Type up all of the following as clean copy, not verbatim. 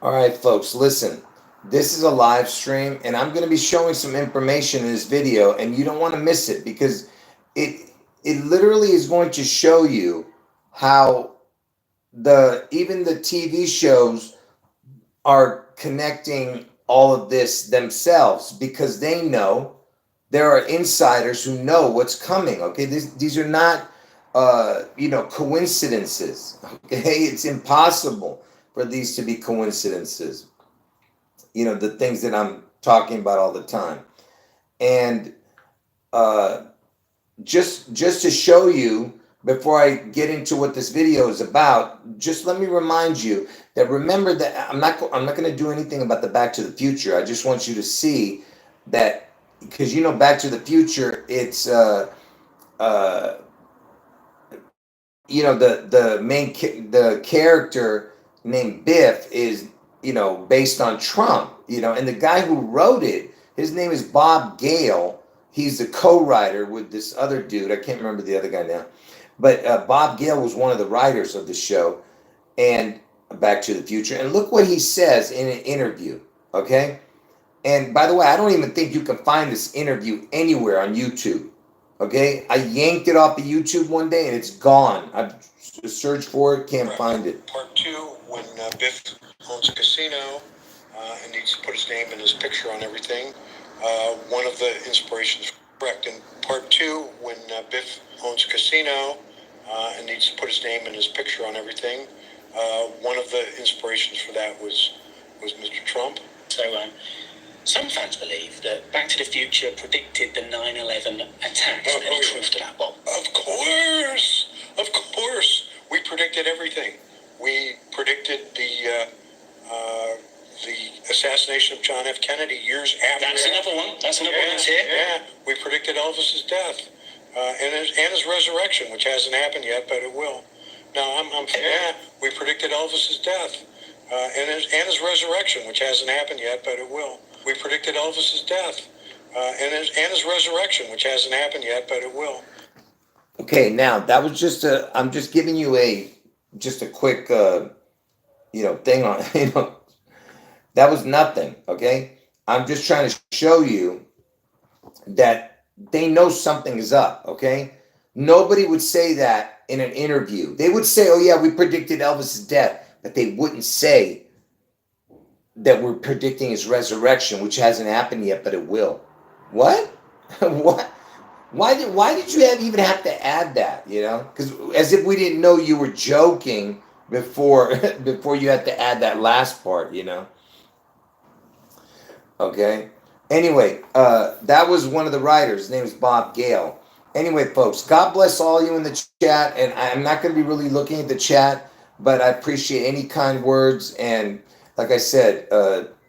All right, folks, listen. This is a live stream, and I'm going to be showing some information in this video, and you don't want to miss it because it literally is going to show you how even the TV shows are connecting all of this themselves because they know there are insiders who know what's coming. Okay, these are not coincidences. Okay, it's impossible for these to be coincidences. The things that I'm talking about all the time. And uh, just to show you before I get into what this video is about, just let me remind you that remember that I'm not going to do anything about the Back to the Future. I just want you to see that because Back to the Future, it's uh, the character named Biff is based on Trump, and the guy who wrote it, his name is Bob Gale. He's the co-writer with this other dude. I can't remember the other guy now, but Bob Gale was one of the writers of the show and Back to the Future. And look what he says in an interview. Okay, and by the way, I don't even think you can find this interview anywhere on YouTube. Okay, I yanked it off of YouTube one day and it's gone. I've searched for it, can't find it. Part two, when Biff owns a casino and needs to put his name and his picture on everything. One of the inspirations, correct. In part two, when Biff owns a casino and needs to put his name and his picture on everything. One of the inspirations for that was Mr. Trump. So some fans believe that Back to the Future predicted the 9/11 attacks. Any truth to that, Bob? Of course. We predicted everything. We predicted the assassination of John F. Kennedy years after. That's another one. That's another one that's here. Yeah, we predicted Elvis's death and his resurrection, which hasn't happened yet, but it will. No, we predicted Elvis's death and his resurrection, which hasn't happened yet, but it will. We predicted Elvis's death and his resurrection, which hasn't happened yet, but it will. Okay, now that was I'm just giving you just a quick, thing on, that was nothing. Okay. I'm just trying to show you that they know something is up. Okay. Nobody would say that in an interview. They would say, oh yeah, we predicted Elvis's death, but they wouldn't say that we're predicting his resurrection, which hasn't happened yet, but it will. What? What? Why did you even have to add that? Because as if we didn't know you were joking before you had to add that last part. Okay. Anyway, that was one of the writers. His name is Bob Gale. Anyway, folks, God bless all you in the chat. And I'm not going to be really looking at the chat, but I appreciate any kind words. And like I said,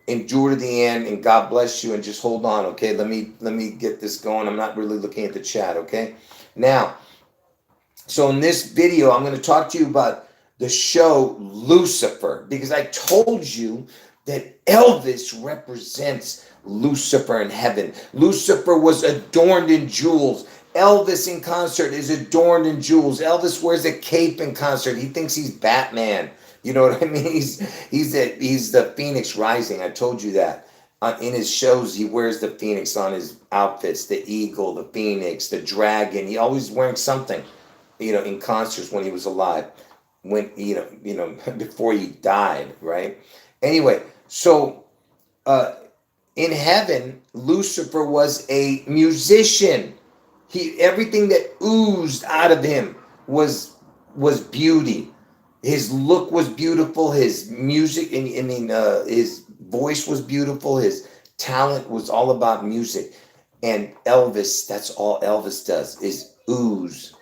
endure to the end, and God bless you. And just hold on, okay? Let me get this going. I'm not really looking at the chat, okay? Now, so in this video, I'm going to talk to you about the show Lucifer, because I told you that Elvis represents Lucifer in heaven. Lucifer was adorned in jewels. Elvis in concert is adorned in jewels. Elvis wears a cape in concert. He thinks he's Batman. You know what I mean? He's the Phoenix Rising. I told you that. In his shows, he wears the Phoenix on his outfits, the eagle, the Phoenix, the dragon. He always wearing something, in concerts when he was alive, when, before he died, right? Anyway, so in heaven, Lucifer was a musician. Everything that oozed out of him was beauty. His look was beautiful. His music, his voice was beautiful. His talent was all about music. And Elvis, that's all Elvis does is ooze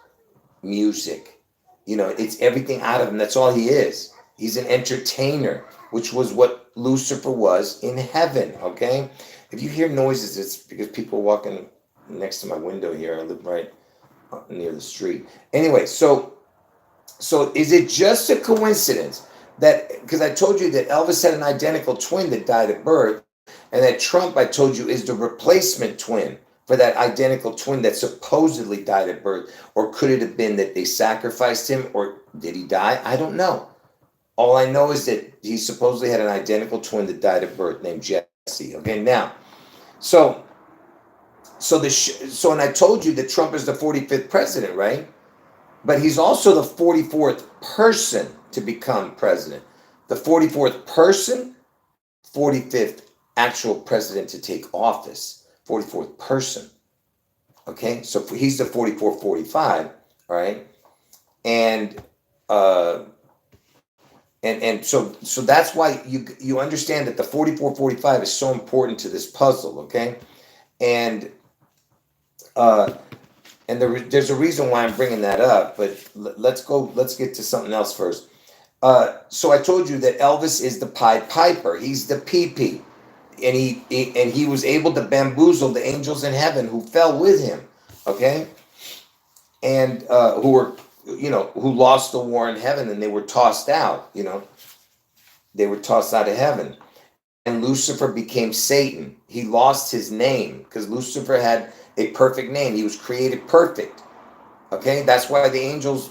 music. It's everything out of him. That's all he is. He's an entertainer, which was what Lucifer was in heaven, okay? If you hear noises, it's because people are walking next to my window here. I live right near the street. Anyway, so is it just a coincidence that, because I told you that Elvis had an identical twin that died at birth, and that Trump, I told you, is the replacement twin for that identical twin that supposedly died at birth? Or could it have been that they sacrificed him, or did he die? I don't know. All I know is that he supposedly had an identical twin that died at birth named Jesse. Okay, now, so and I told you that Trump is the 45th president, right? But he's also the 44th person to become president. The 44th person, 45th actual president to take office. 44th person. Okay, so he's the 44, 45, all right? And so that's why you understand that the 44, 45 is so important to this puzzle, okay? And there's a reason why I'm bringing that up, but let's get to something else first. So I told you that Elvis is the Pied Piper. He's the pee-pee. And he was able to bamboozle the angels in heaven who fell with him, okay? And who were, who lost the war in heaven and they were tossed out, They were tossed out of heaven. And Lucifer became Satan. He lost his name because Lucifer had a perfect name. He was created perfect. Okay, that's why the angels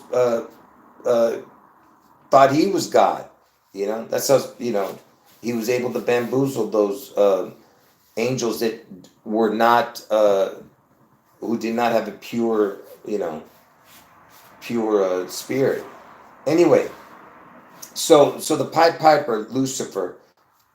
thought he was God. That's how he was able to bamboozle those angels that were not who did not have a pure spirit. Anyway, so the Pied Piper Lucifer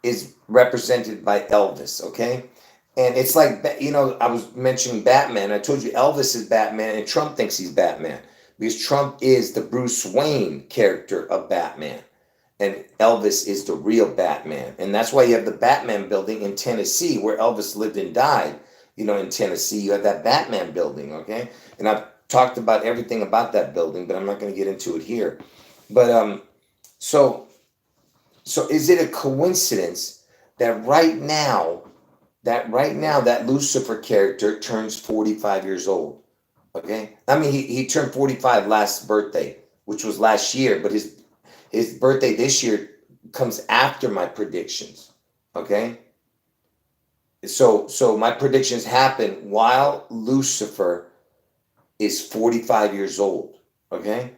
is represented by Elvis, okay? And it's like, I was mentioning Batman. I told you Elvis is Batman and Trump thinks he's Batman because Trump is the Bruce Wayne character of Batman and Elvis is the real Batman. And that's why you have the Batman building in Tennessee where Elvis lived and died, in Tennessee. You have that Batman building, okay? And I've talked about everything about that building, but I'm not going to get into it here. But so is it a coincidence that right now that Lucifer character turns 45 years old? Okay, I mean he turned 45 last birthday, which was last year, but his birthday this year comes after my predictions. Okay, so my predictions happen while Lucifer is 45 years old. Okay.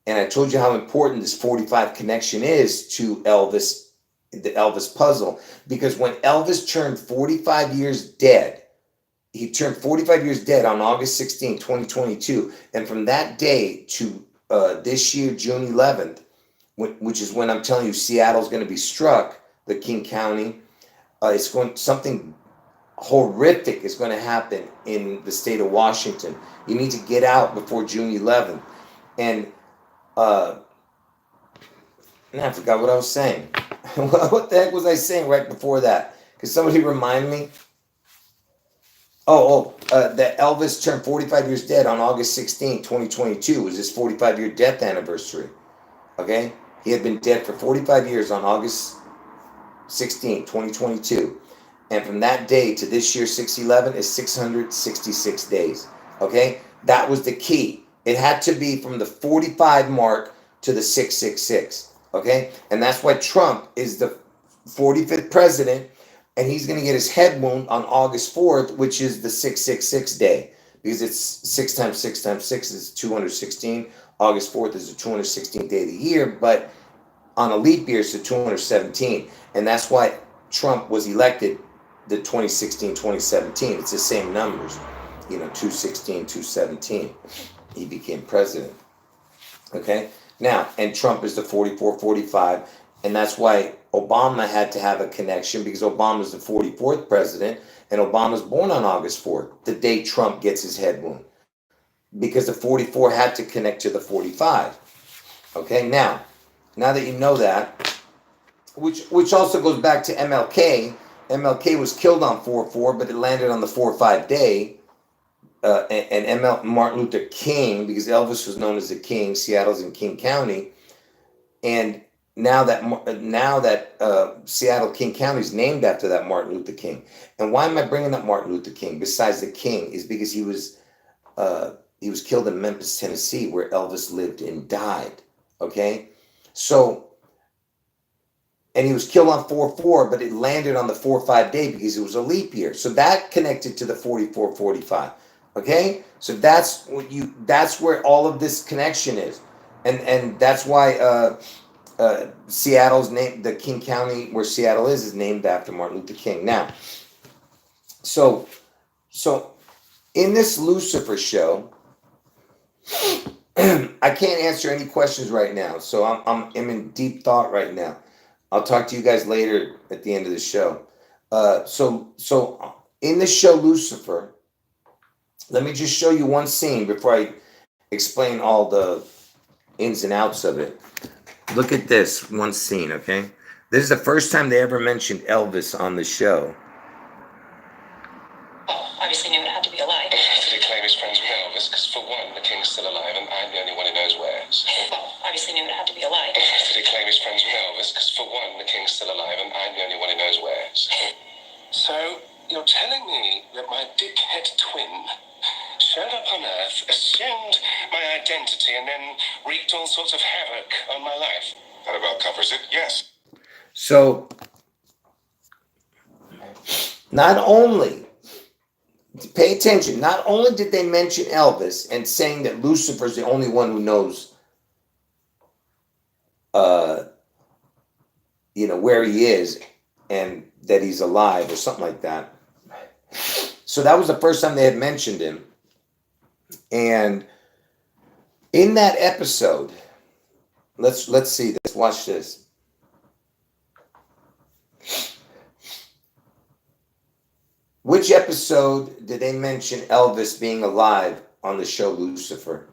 And I told you how important this 45 connection is to Elvis, the Elvis puzzle, because when Elvis turned 45 years dead, he turned 45 years dead on August 16, 2022. And from that day to this year, June 11th, which is when I'm telling you Seattle's going to be struck, the King County, something horrific is going to happen in the state of Washington. You need to get out before June 11th. And I forgot what I was saying. What the heck was I saying right before that? Could somebody remind me? That Elvis turned 45 years dead on August 16, 2022. It was his 45-year death anniversary. Okay? He had been dead for 45 years on August 16, 2022. And from that day to this year, 6/11, is 666 days. Okay? That was the key. It had to be from the 45 mark to the 666, okay? And that's why Trump is the 45th president, and he's going to get his head wound on August 4th, which is the 666 day, because it's 6 times 6 times 6 is 216. August 4th is the 216th day of the year, but on a leap year, it's the 217. And that's why Trump was elected the 2016, 2017. It's the same numbers, 216, 217. He became president. Okay? Now, and Trump is the 44, 45, and that's why Obama had to have a connection because Obama's the 44th president, and Obama's born on August 4th, the day Trump gets his head wound. Because the 44 had to connect to the 45. Okay? Now that you know that, which also goes back to MLK. MLK was killed on 4/4, but it landed on the 4/5 day. And Martin Luther King, because Elvis was known as the King. Seattle's in King County, and now that Seattle King County is named after that Martin Luther King. And why am I bringing up Martin Luther King? Besides the King, is because he was killed in Memphis, Tennessee, where Elvis lived and died. Okay, and he was killed on 4/4, but it landed on the 4/5 day because it was a leap year. So that connected to the 44, 45. Okay, so that's where all of this connection is, and that's why Seattle's named, the King County where Seattle is named after Martin Luther King. Now, so in this Lucifer show, I can't answer any questions right now, so I'm in deep thought right now. I'll talk to you guys later at the end of the show. So in the show Lucifer, let me just show you one scene before I explain all the ins and outs of it. Look at this one scene, okay? This is the first time they ever mentioned Elvis on the show. Obviously knew it had to be a lie. Did he claim he's friends with Elvis? Because for one, the king's still alive and I'm the only one who knows where. Obviously knew it had to be a lie. Did he claim he's friends with Elvis? Because for one, the king's still alive and I'm the only one who knows where. So, you're telling me that my dickhead twin showed up on Earth, assumed my identity, and then wreaked all sorts of havoc on my life? That about covers it, yes. So, not only, pay attention, not only did they mention Elvis and saying that Lucifer's the only one who knows, where he is and that he's alive or something like that. So that was the first time they had mentioned him. And in that episode, let's see this. Watch this. Which episode did they mention Elvis being alive on the show Lucifer?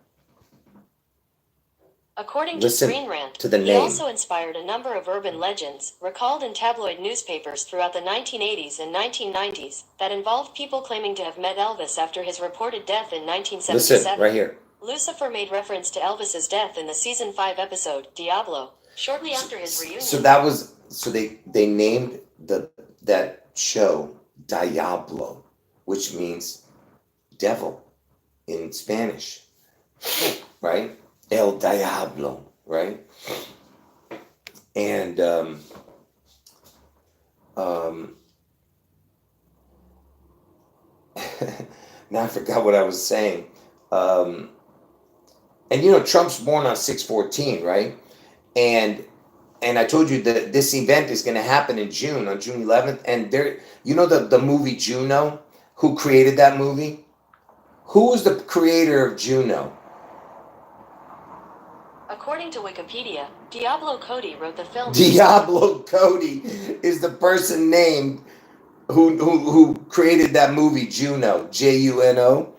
According to Screen Rant, to the he name. also inspired a number of urban legends, recalled in tabloid newspapers throughout the 1980s and 1990s, that involved people claiming to have met Elvis after his reported death in 1977. Listen, right here. Lucifer made reference to Elvis's death in the season 5 episode, Diablo, shortly after his reunion. So they named that show Diablo, which means devil in Spanish, right? El Diablo, right? And now I forgot what I was saying. And Trump's born on 6/14, right? And I told you that this event is going to happen in June, on June 11th. And the movie Juno, who created that movie? Who was the creator of Juno? According to Wikipedia, Diablo Cody wrote the film. Diablo Cody is the person named who created that movie Juno, Juno.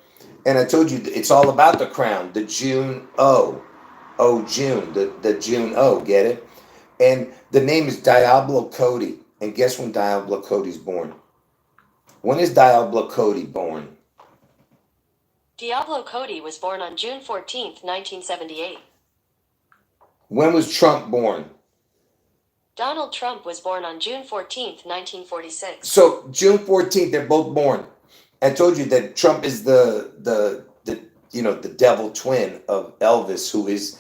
And I told you it's all about the crown, the June O. Oh, June, the June O, get it? And the name is Diablo Cody. And guess when Diablo Cody's born? When is Diablo Cody born? Diablo Cody was born on June 14th, 1978. When was Trump born? Donald Trump was born on June 14th, 1946. So June 14th, they're both born. I told you that Trump is the devil twin of Elvis, who is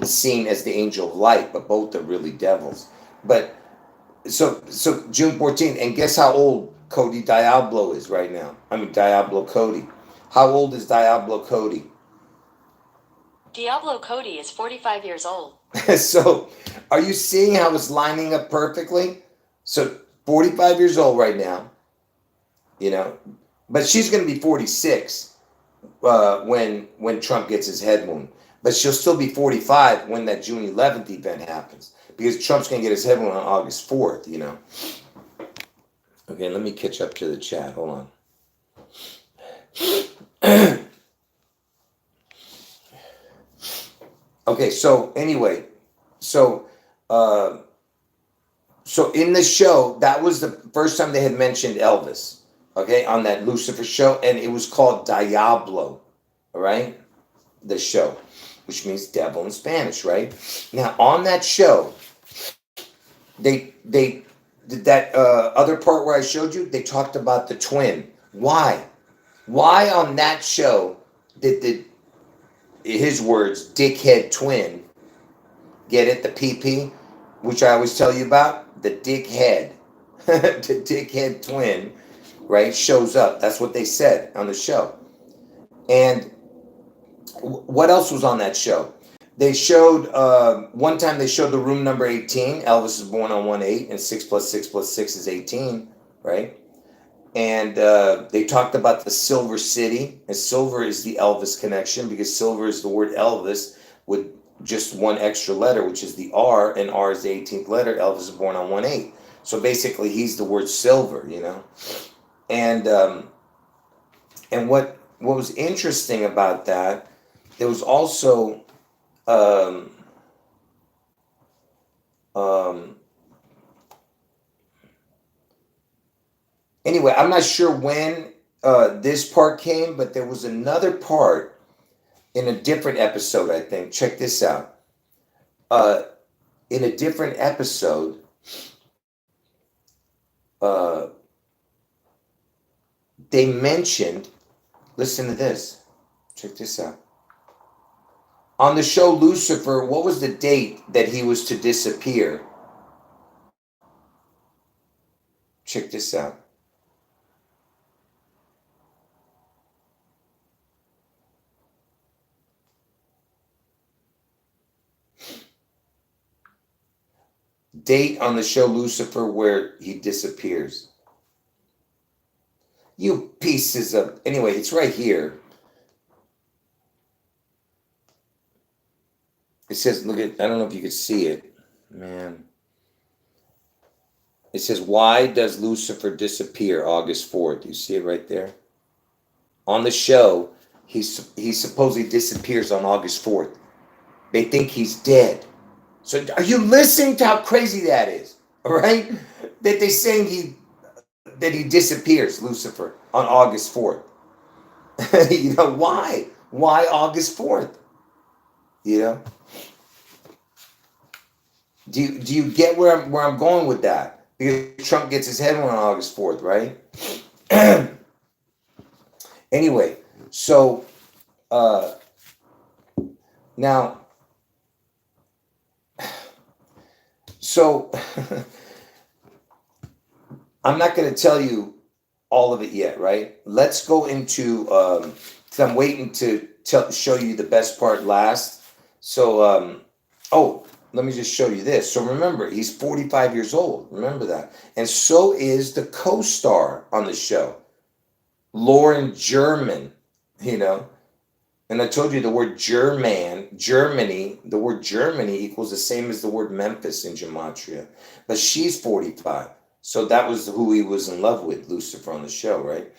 seen as the angel of light, but both are really devils. But so June 14th, and guess how old Cody Diablo is right now? I mean Diablo Cody. How old is Diablo Cody? Diablo Cody is 45 years old. So, are you seeing how it's lining up perfectly? So, 45 years old right now, but she's going to be 46 when Trump gets his head wound. But she'll still be 45 when that June 11th event happens, because Trump's going to get his head wound on August 4th, Okay, let me catch up to the chat. Hold on. Okay, so anyway, so in the show, that was the first time they had mentioned Elvis, okay, on that Lucifer show, and it was called Diablo, all right, the show, which means devil in Spanish, right? Now, on that show, they did that other part where I showed you, they talked about the twin. Why on that show did his words, dickhead twin, get it, the PP, which I always tell you about, the dickhead, the dickhead twin, right, shows up. That's what they said on the show. And what else was on that show? They showed one time they showed the room number 18. Elvis was born on 1/8, and 6 plus 6 plus 6 is 18, right? And they talked about the Silver City, and silver is the Elvis connection because silver is the word Elvis with just one extra letter, which is the R, and R is the 18th letter. Elvis was born on 1/8, so basically he's the word silver, you know. And what was interesting about that, there was also anyway, I'm not sure when this part came, but there was another part in a different episode, I think. Check this out. In a different episode, they mentioned, listen to this. Check this out. On the show Lucifer, what was the date that he was to disappear? Check this out. Date on the show Lucifer where he disappears. You pieces of... Anyway, it's right here. It says, look at... I don't know if you could see it. Man. It says, why does Lucifer disappear August 4th? You see it right there? On the show, he supposedly disappears on August 4th. They think he's dead. So are you listening to how crazy that is? All right? That they're saying that he disappears, Lucifer, on August 4th. You know, why? Why August 4th? You know? Do you get where I'm going with that? Because Trump gets his head on August 4th, right? Anyway, so now, so I'm not going to tell you all of it yet, right? Let's go into, because I'm waiting to show you the best part last. So, let me just show you this. So remember, he's 45 years old. Remember that. And so is the co-star on the show, Lauren German, you know. And I told you the word Germany, the word Germany equals the same as the word Memphis in Gematria. But she's 45. So that was who he was in love with, Lucifer, on the show, right?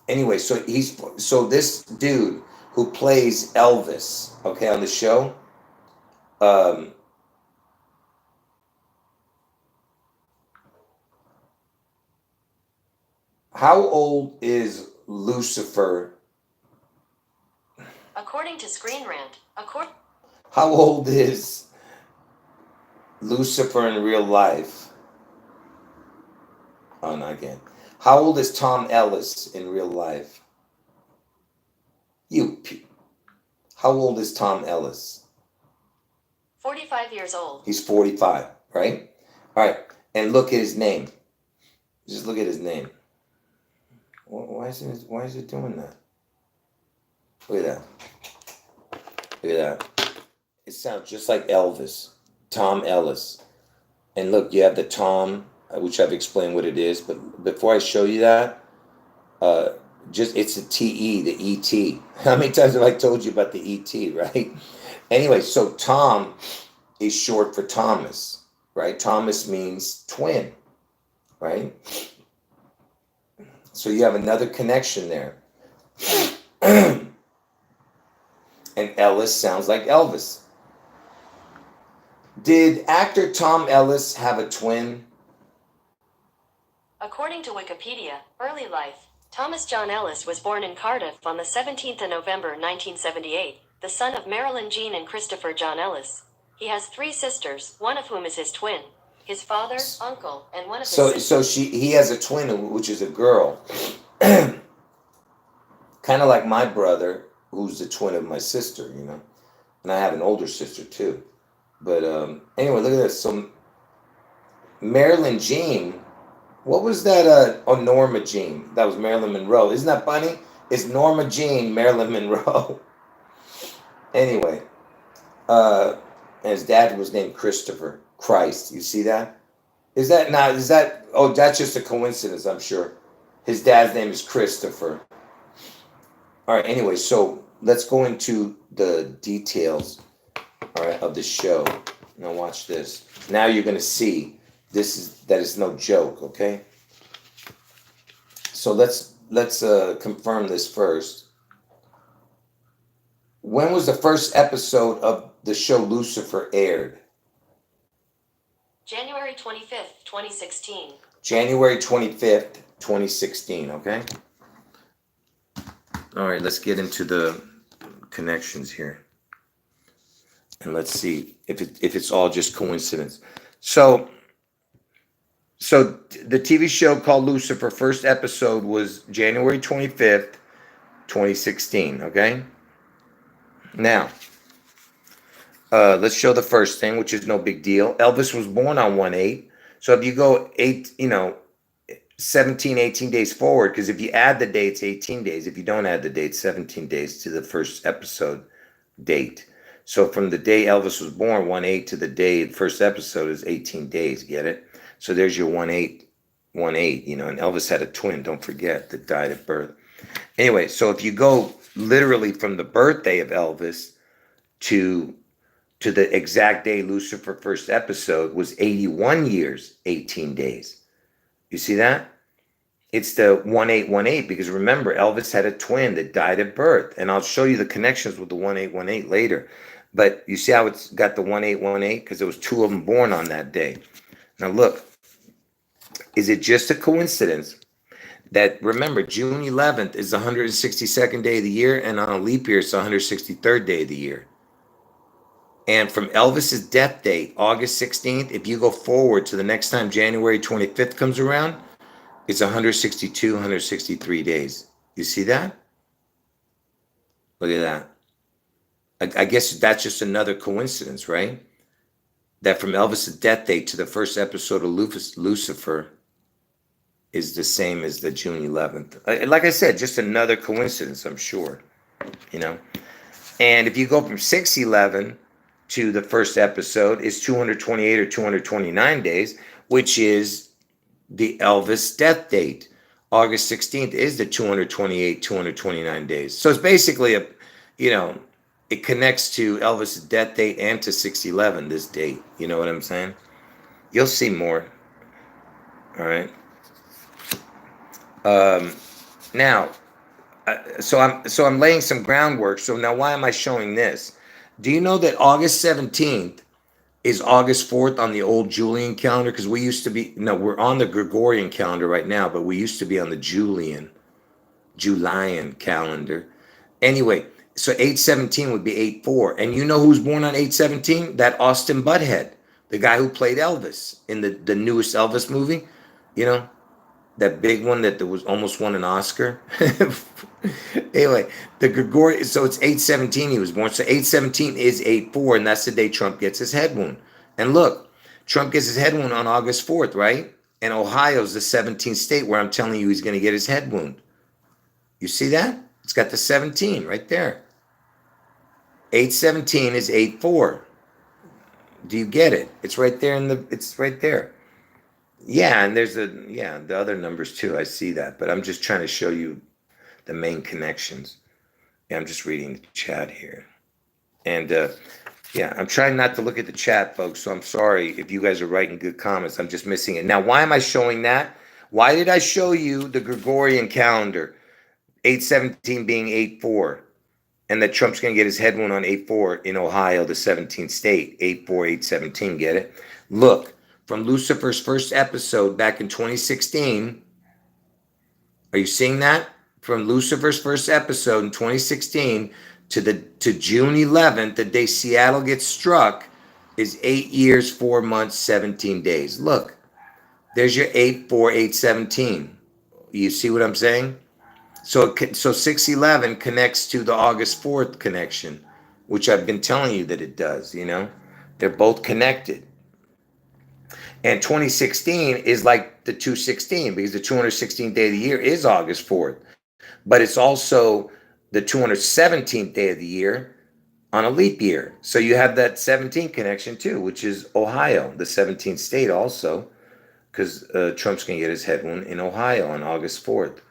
Anyway, so this dude who plays Elvis, okay, on the show, how old is Lucifer? According to Screen Rant, how old is Lucifer in real life? Oh, not again. How old is Tom Ellis in real life? How old is Tom Ellis? 45 years old. He's 45, right? All right, and look at his name. Just look at his name. Why is it doing that? Look at that. Look at that. It sounds just like Elvis, Tom Ellis. And look, you have the Tom, which I've explained what it is. But before I show you that, it's a TE, the ET. How many times have I told you about the ET, right? Anyway, so Tom is short for Thomas, right? Thomas means twin, right? So you have another connection there. And Ellis sounds like Elvis. Did actor Tom Ellis have a twin? According to Wikipedia, early life, Thomas John Ellis was born in Cardiff on the 17th of November 1978, the son of Marilyn Jean and Christopher John Ellis. He has 3 sisters, one of whom is his twin. His father, uncle, and one of his sisters. So he has a twin, which is a girl. Kind of like my brother, who's the twin of my sister, you know. And I have an older sister too. But anyway, look at this. So Marilyn Jean, what was that? Norma Jean. That was Marilyn Monroe. Isn't that funny? It's Norma Jean, Marilyn Monroe. Anyway, and his dad was named Christopher Christ. You see that? Is that not? Is that? Oh, that's just a coincidence, I'm sure. His dad's name is Christopher. All right. Anyway, so let's go into the details. All right, of the show. Now watch this. Now you're gonna see that is no joke. Okay. So let's confirm this first. When was the first episode of the show Lucifer aired? January 25th, 2016. January 25th, 2016, okay? All right, let's get into the connections here. And let's see if it's all just coincidence. So the TV show called Lucifer, first episode was January 25th, 2016, okay? Now, let's show the first thing, which is no big deal. Elvis was born on 1/8. So if you go 17, 18 days forward, because if you add the dates, 18 days. If you don't add the dates, 17 days to the first episode date. So from the day Elvis was born, 1/8 to the day the first episode is 18 days. Get it? So there's your 1/8, 1/8, and Elvis had a twin, don't forget, that died at birth. Anyway, so if you go literally from the birthday of Elvis to the exact day Lucifer first episode was 81 years, 18 days. You see that? It's the 1/8, because remember, Elvis had a twin that died at birth. And I'll show you the connections with the 1/8 later. But you see how it's got the 1/8? Because there was two of them born on that day. Now look, is it just a coincidence that, remember, June 11th is the 162nd day of the year, and on a leap year, it's the 163rd day of the year. And from Elvis's death date, August 16th, if you go forward to the next time January 25th comes around, it's 162, 163 days. You see that? Look at that. I guess that's just another coincidence, right? That from Elvis's death date to the first episode of Lucifer is the same as the June 11th. Like I said, just another coincidence, I'm sure. And if you go from 6/11 to the first episode, is 228 or 229 days, which is the Elvis death date. August 16th is the 228, 229 days. So it's basically it connects to Elvis' death date and to 6/11, this date. You know what I'm saying? You'll see more. All right. Now, so I'm laying some groundwork. So now why am I showing this? Do you know that August 17th is August 4th on the old Julian calendar? Because we used to be, no, we're on the Gregorian calendar right now, but we used to be on the Julian calendar. Anyway, so 8/17 would be 8/4. And you know who's born on 8/17? That Austin Butthead, the guy who played Elvis in the newest Elvis movie, that big one that was almost won an Oscar. Anyway, the Gregorian, so it's 8/17 he was born. So 8/17 is 8/4, and that's the day Trump gets his head wound. And look, Trump gets his head wound on August 4th, right? And Ohio's the 17th state where I'm telling you he's going to get his head wound. You see that? It's got the 17 right there. 8/17 is 8/4. Do you get it? It's right there it's right there. Yeah, and there's the other numbers too. I see that, but I'm just trying to show you the main connections. Yeah, I'm just reading the chat here. And I'm trying not to look at the chat, folks, so I'm sorry if you guys are writing good comments. I'm just missing it. Now, why am I showing that? Why did I show you the Gregorian calendar, 8/17 being 8/4, and that Trump's going to get his head wound on 8/4 in Ohio, the 17th state, 8/4, 8/17, get it? Look, from Lucifer's first episode back in 2016, are you seeing that? From Lucifer's first episode in 2016 to June 11th, the day Seattle gets struck, is 8 years, 4 months, 17 days. Look, there's your 8/4, 8/17. You see what I'm saying? So 6/11 connects to the August 4th connection, which I've been telling you that it does. They're both connected. And 2016 is like the 216, because the 216th day of the year is August 4th. But it's also the 217th day of the year, on a leap year. So you have that 17 connection too, which is Ohio, the 17th state also, because Trump's going to get his head wound in Ohio on August 4th.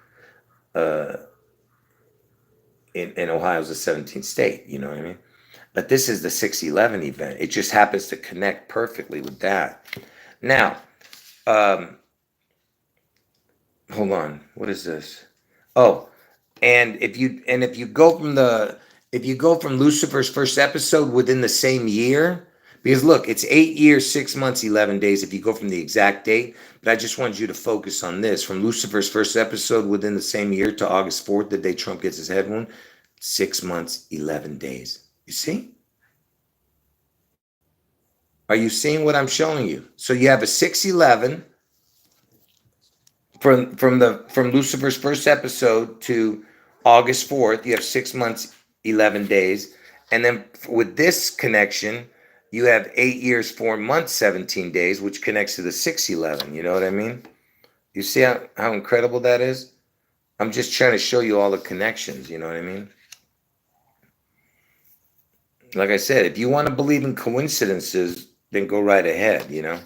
In Ohio's the 17th state, you know what I mean? But this is the 611 event. It just happens to connect perfectly with that. Now, hold on. What is this? Oh, and if you go from Lucifer's first episode within the same year, because look, it's 8 years, 6 months, 11 days if you go from the exact date. But I just wanted you to focus on this. From Lucifer's first episode within the same year to August 4th, the day Trump gets his head wound, 6 months, 11 days. You see? Are you seeing what I'm showing you? So you have a 611 from Lucifer's first episode to August 4th. You have 6 months, 11 days. And then with this connection, you have 8 years, 4 months, 17 days, which connects to the 611. You know what I mean? You see how incredible that is? I'm just trying to show you all the connections. You know what I mean? Like I said, if you want to believe in coincidences, then go right ahead, you know?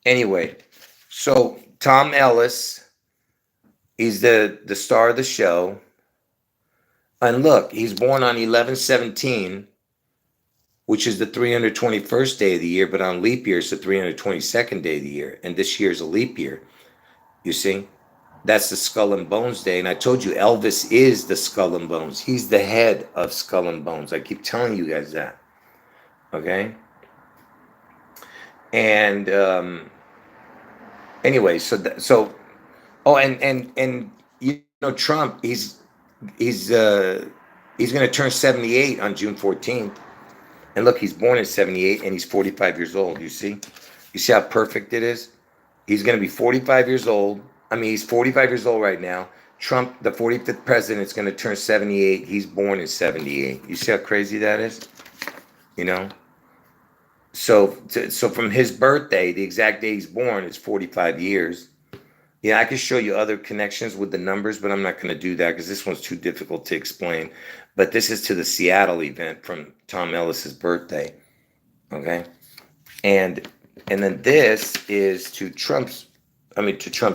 Anyway, so Tom Ellis, he's the star of the show. And look, he's born on 11/17, which is the 321st day of the year, but on leap year, it's the 322nd day of the year. And this year is a leap year. You see? That's the Skull and Bones Day. And I told you, Elvis is the Skull and Bones. He's the head of Skull and Bones. I keep telling you guys that. Okay? And anyway, oh, and you know, Trump, he's going to turn 78 on June 14th. And look, he's born in 78 and he's 45 years old. You see how perfect it is? He's going to be 45 years old. I mean, he's 45 years old right now. Trump, the 45th president, is going to turn 78. He's born in 78. You see how crazy that is? You know? So from his birthday, the exact day he's born, it's 45 years. Yeah, I could show you other connections with the numbers, but I'm not going to do that because this one's too difficult to explain. But this is to the Seattle event from Tom Ellis's birthday. Okay? And then this is to Trump's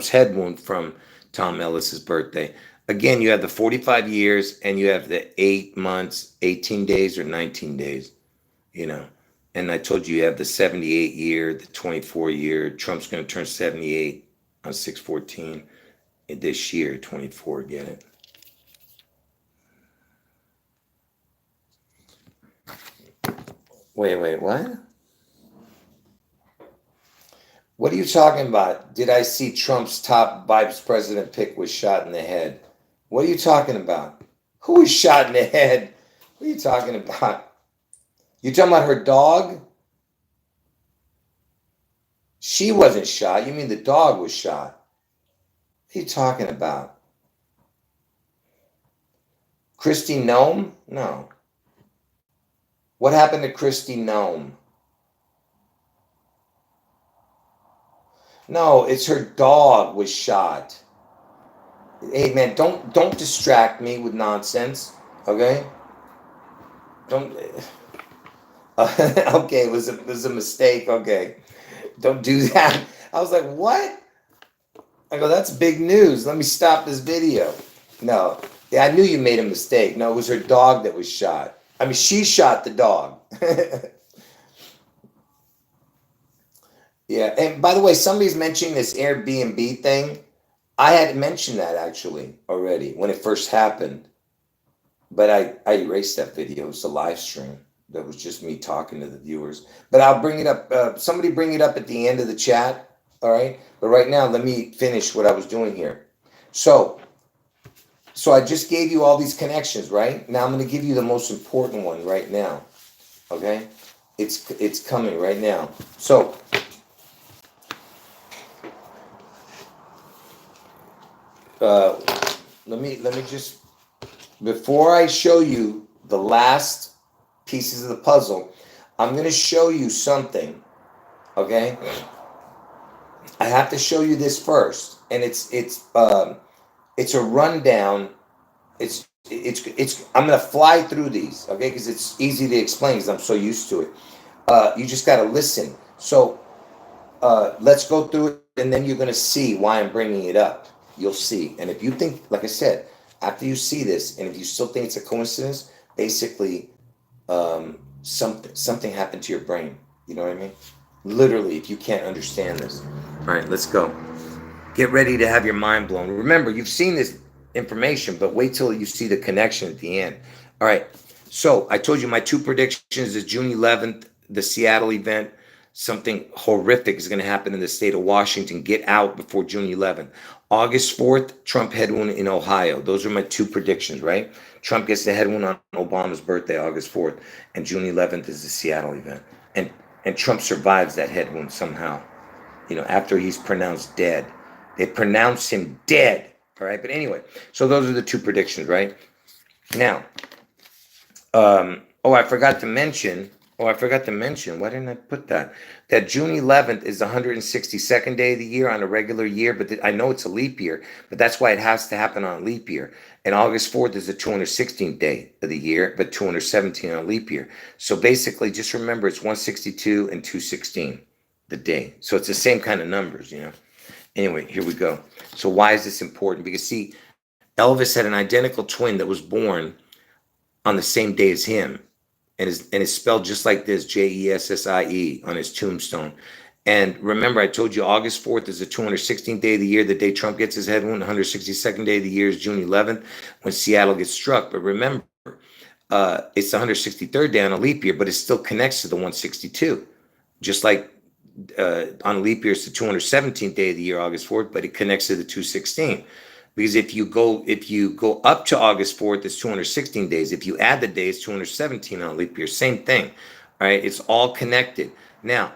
head wound from Tom Ellis's birthday. Again, you have the 45 years and you have the 8 months, 18 days or 19 days, you know. And I told you have the 78 year, the 24 year. Trump's going to turn 78 on 6/14 this year, 24. Get it? Wait, what? What are you talking about? Did I see Trump's top vice president pick was shot in the head? What are you talking about? Who was shot in the head? What are you talking about? You talking about her dog? She wasn't shot. You mean the dog was shot? What are you talking about? Christy Nome? No. What happened to Christy Nome? No, it's her dog was shot. Hey man, don't distract me with nonsense, okay? Don't. Okay, it was a mistake. Okay, don't do that. I was like, what? I go, that's big news. Let me stop this video. No, yeah, I knew you made a mistake. No, it was her dog that was shot. I mean, she shot the dog. Yeah, and by the way, somebody's mentioning this Airbnb thing. I had mentioned that actually already when it first happened, but I erased that video. It was a live stream. That was just me talking to the viewers. But I'll bring it up. Somebody bring it up at the end of the chat. All right. But right now, let me finish what I was doing here. So I just gave you all these connections, right? Now I'm going to give you the most important one right now. Okay. It's coming right now. So let me just, before I show you the last pieces of the puzzle, I'm going to show you something, okay? I have to show you this first, and it's a rundown. It's I'm gonna fly through these, okay? Because it's easy to explain because I'm so used to it. You just gotta listen. So let's go through it, and then you're gonna see why I'm bringing it up. You'll see. And if you think, like I said, after you see this, and if you still think it's a coincidence, basically, something happened to your brain. You know what I mean? Literally, if you can't understand this. All right, let's go. Get ready to have your mind blown. Remember, you've seen this information, but wait till you see the connection at the end. All right. So I told you my two predictions is June 11th, the Seattle event. Something horrific is going to happen in the state of Washington. Get out before June 11th. August 4th, Trump head wound in Ohio. Those are my two predictions, right? Trump gets the head wound on Obama's birthday, August 4th, and June 11th is the Seattle event. And Trump survives that head wound somehow, after he's pronounced dead. They pronounce him dead. All right. But anyway, so those are the two predictions, right? Now, I forgot to mention, why didn't I put that? That June 11th is the 162nd day of the year on a regular year, but I know it's a leap year, but that's why it has to happen on a leap year. And August 4th is the 216th day of the year, but 217 on a leap year. So basically, just remember it's 162 and 216, the day. So it's the same kind of numbers, Anyway, here we go. So why is this important? Because see, Elvis had an identical twin that was born on the same day as him, and is spelled just like this, Jessie, on his tombstone. And remember, I told you August 4th is the 216th day of the year, the day Trump gets his head wound. 162nd day of the year is June 11th, when Seattle gets struck. But remember, it's the 163rd day on a leap year, but it still connects to the 162, just like on a leap year, it's the 217th day of the year, August 4th, but it connects to the 216. Because if you go up to August 4th, it's 216 days. If you add the days, 217 on a leap year. Same thing. All right, it's all connected. Now,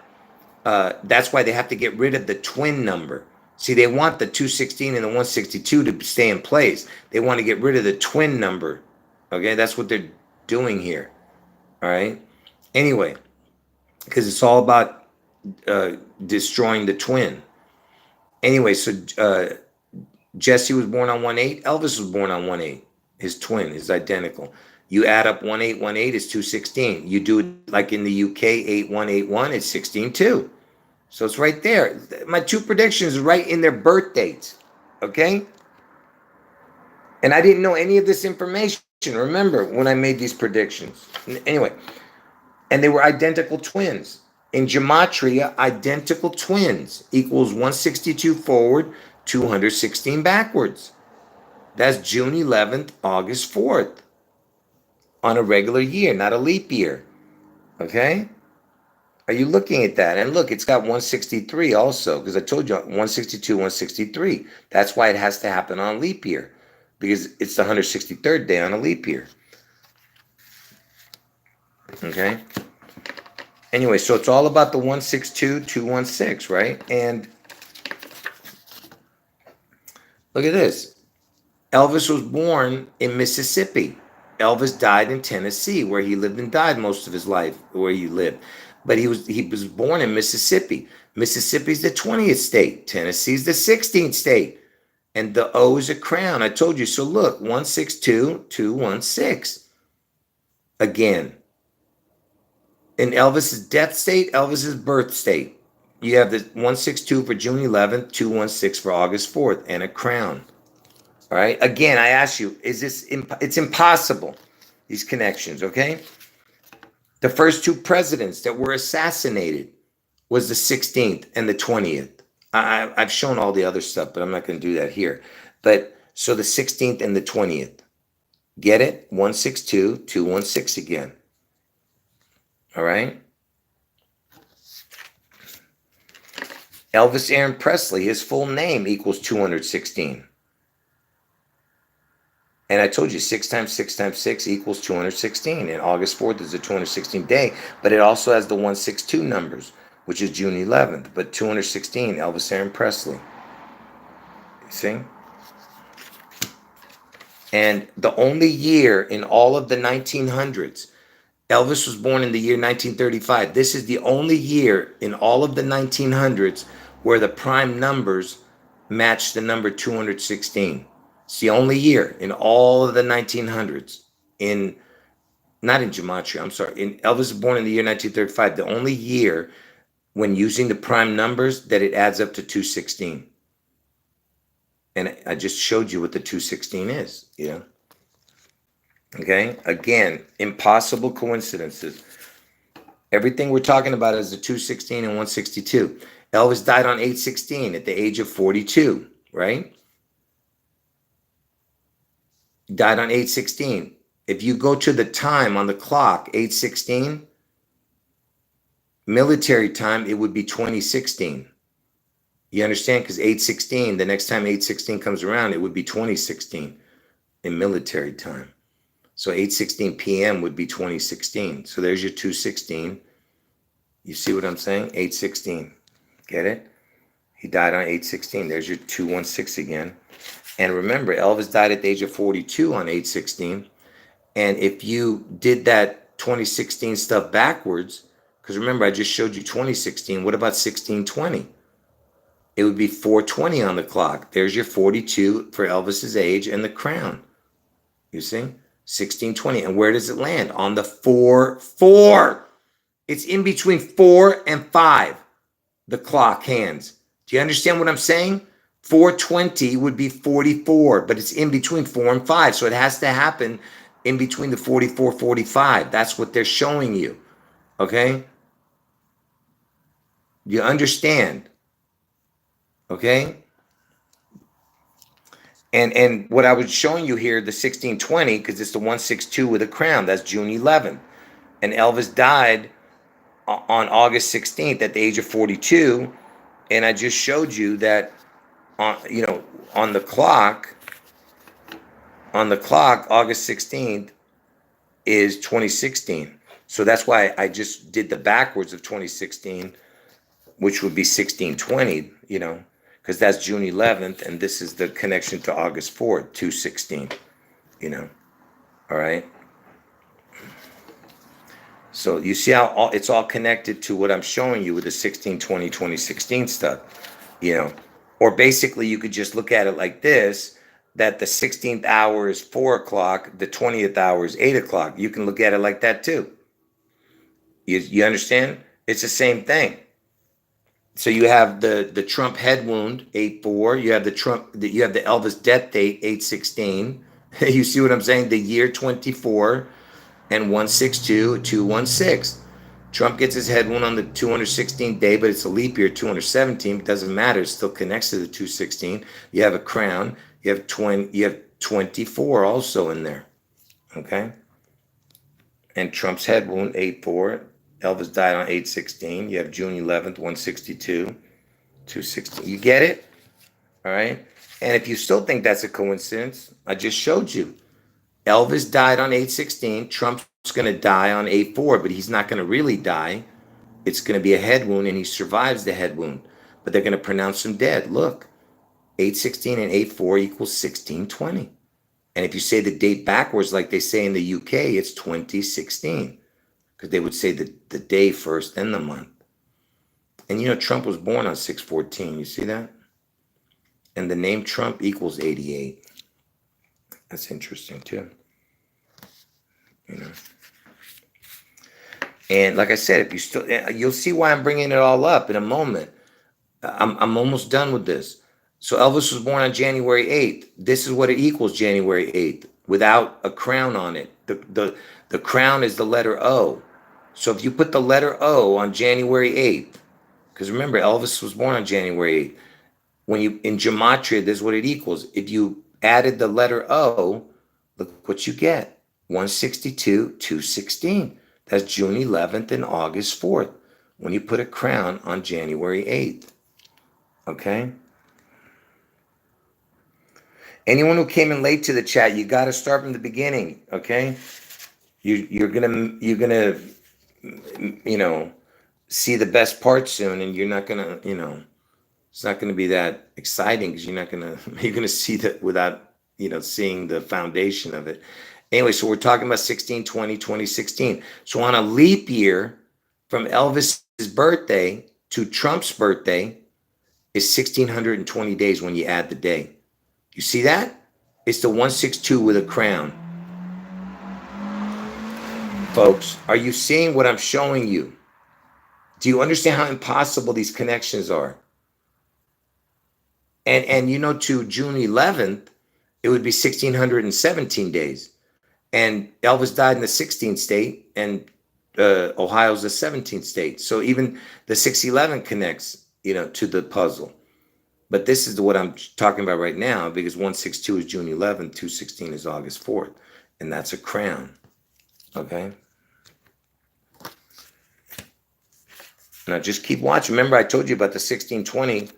that's why they have to get rid of the twin number. See, they want the 216 and the 162 to stay in place. They want to get rid of the twin number. Okay, that's what they're doing here. All right. Anyway, because it's all about destroying the twin. Anyway, so Jesse was born on 1/8. Elvis was born on 1/8. His twin is identical. You add up 1/8 is 216. You do it like in the UK, 8181, it's 16/2. So it's right there. My two predictions are right in their birth dates. Okay? And I didn't know any of this information. Remember when I made these predictions. Anyway, and they were identical twins. In gematria, identical twins equals 162 forward, 216 backwards. That's June 11th, August 4th. On a regular year, not a leap year. Okay? Are you looking at that? And look, it's got 163 also, because I told you 162, 163. That's why it has to happen on a leap year, because it's the 163rd day on a leap year. Okay? Anyway, so it's all about the 162, 216, right? And look at this. Elvis was born in Mississippi. Elvis died in Tennessee, where he lived and died most of his life, where he lived. But he was born in Mississippi. Mississippi's the 20th state. Tennessee's the 16th state. And the O is a crown. I told you. So look, 162, 216. Again. In Elvis's death state, Elvis's birth state, you have the 162 for June 11th, 216 for August 4th, and a crown. All right. Again, I ask you, it's impossible, these connections, okay? The first two presidents that were assassinated was the 16th and the 20th. I've shown all the other stuff, but I'm not going to do that here. But so the 16th and the 20th. Get it? 162, 216 again. All right. Elvis Aaron Presley, his full name equals 216. And I told you 6 times 6 times 6 equals 216. And August 4th is the 216th day, but it also has the 162 numbers, which is June 11th. But 216, Elvis Aaron Presley. You see? And the only year in all of the 1900s, Elvis was born in the year 1935. This is the only year in all of the 1900s where the prime numbers match the number 216. It's the only year in all of the 1900s not in gematria, I'm sorry. Elvis was born in the year 1935. The only year when using the prime numbers that it adds up to 216. And I just showed you what the 216 is, Okay? Again, impossible coincidences. Everything we're talking about is the 216 and 162. Elvis died on 8/16 at the age of 42, right? Died on 8/16. If you go to the time on the clock, 8/16, military time, it would be 2016. You understand? Because 8/16, the next time 8/16 comes around, it would be 2016 in military time. So 8:16 p.m. would be 2016. So there's your 216. You see what I'm saying? 8/16. Get it? He died on 8/16. There's your 216 again. And remember, Elvis died at the age of 42 on 8/16. And if you did that 2016 stuff backwards, because remember, I just showed you 2016. What about 1620? It would be 420 on the clock. There's your 42 for Elvis's age and the crown. You see? 1620. And where does it land? On the 4/4. It's in between 4 and 5, the clock hands. Do you understand what I'm saying? 420 would be 44, but it's in between 4 and 5. So it has to happen in between the 44, 45. That's what they're showing you. Okay? You understand? Okay? And what I was showing you here, the 1620, because it's the 162 with a crown. That's June 11th. And Elvis died on August 16th at the age of 42. And I just showed you that on the clock, August 16th is 2016. So that's why I just did the backwards of 2016, which would be 1620, because that's June 11th, and this is the connection to August 4th, 216, all right? So you see how it's all connected to what I'm showing you with the 1620, 2016 stuff, Or basically you could just look at it like this, that the 16th hour is 4 o'clock, the 20th hour is 8 o'clock. You can look at it like that too. You understand? It's the same thing. So you have the Trump head wound, 8/4. You have you have the Elvis death date, 8/16. You see what I'm saying? The year 24 and 162, 216. Trump gets his head wound on the 216th day, but it's a leap year, 217. It doesn't matter. It still connects to the 216. You have a crown. You have 24 also in there. Okay? And Trump's head wound, 8/4. Elvis died on 8/16. You have June 11th, 162, 216. You get it? All right? And if you still think that's a coincidence, I just showed you. Elvis died on 8/16. Trump's going to die on 8/4, but he's not going to really die. It's going to be a head wound, and he survives the head wound. But they're going to pronounce him dead. Look, 8/16 and 8/4 equals 1620. And if you say the date backwards, like they say in the UK, it's 2016. Because they would say the day first, then the month. And Trump was born on 6/14. You see that? And the name Trump equals 88. That's interesting too. And like I said, if you'll see why I'm bringing it all up in a moment. I'm almost done with this. So Elvis was born on January 8th. This is what it equals, January 8th, without a crown on it. The crown is the letter O. So if you put the letter O on January 8th, because remember, Elvis was born on January 8th. In gematria, this is what it equals. If you added the letter O, look what you get. 162, 216. That's June 11th and August 4th. When you put a crown on January 8th. Okay? Anyone who came in late to the chat, you got to start from the beginning. Okay? You're gonna see the best part soon, and you're not gonna, it's not gonna be that exciting because you're gonna see that without, seeing the foundation of it. Anyway, so we're talking about 1620, 2016. So on a leap year from Elvis's birthday to Trump's birthday is 1,620 days when you add the day. You see that? It's the 162 with a crown. Folks, are you seeing what I'm showing you? Do you understand how impossible these connections are? And you know, to June 11th, it would be 1617 days. And Elvis died in the 16th state, and Ohio's the 17th state. So even the 611 connects, you know, to the puzzle. But this is what I'm talking about right now, because 162 is June 11th, 216 is August 4th, and that's a crown. Okay. Now just keep watching. Remember, I told you about the 1620,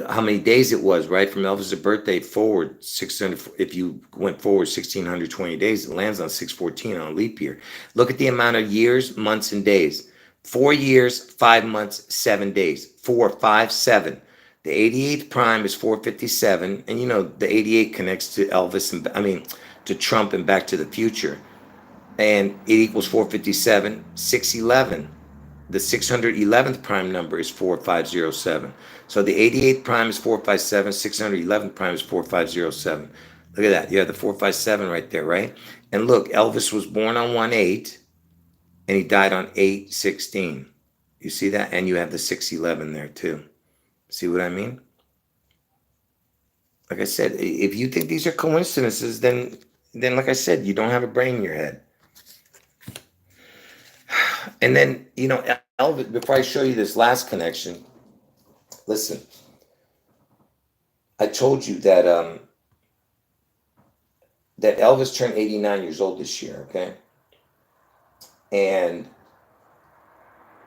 how many days it was, right? From Elvis' birthday forward, 600. If you went forward 1620 days, it lands on 614 on a leap year. Look at the amount of years, months, and days. 4 years, 5 months, 7 days. 4, 5, 7. The 88th prime is 457, and you know the 88 connects to Elvis and to Trump and Back to the Future, and it equals 457. 611. The 611th prime number is 4507. So the 88th prime is 457. 611th prime is 4507. Look at that. You have the 457 right there, right? And look, Elvis was born on 1/8, and he died on 8/16. You see that? And you have the 611 there too. See what I mean? Like I said, if you think these are coincidences, then like I said, you don't have a brain in your head. And then, you know, Elvis, before I show you this last connection, listen, I told you that that Elvis turned 89 years old this year, okay? And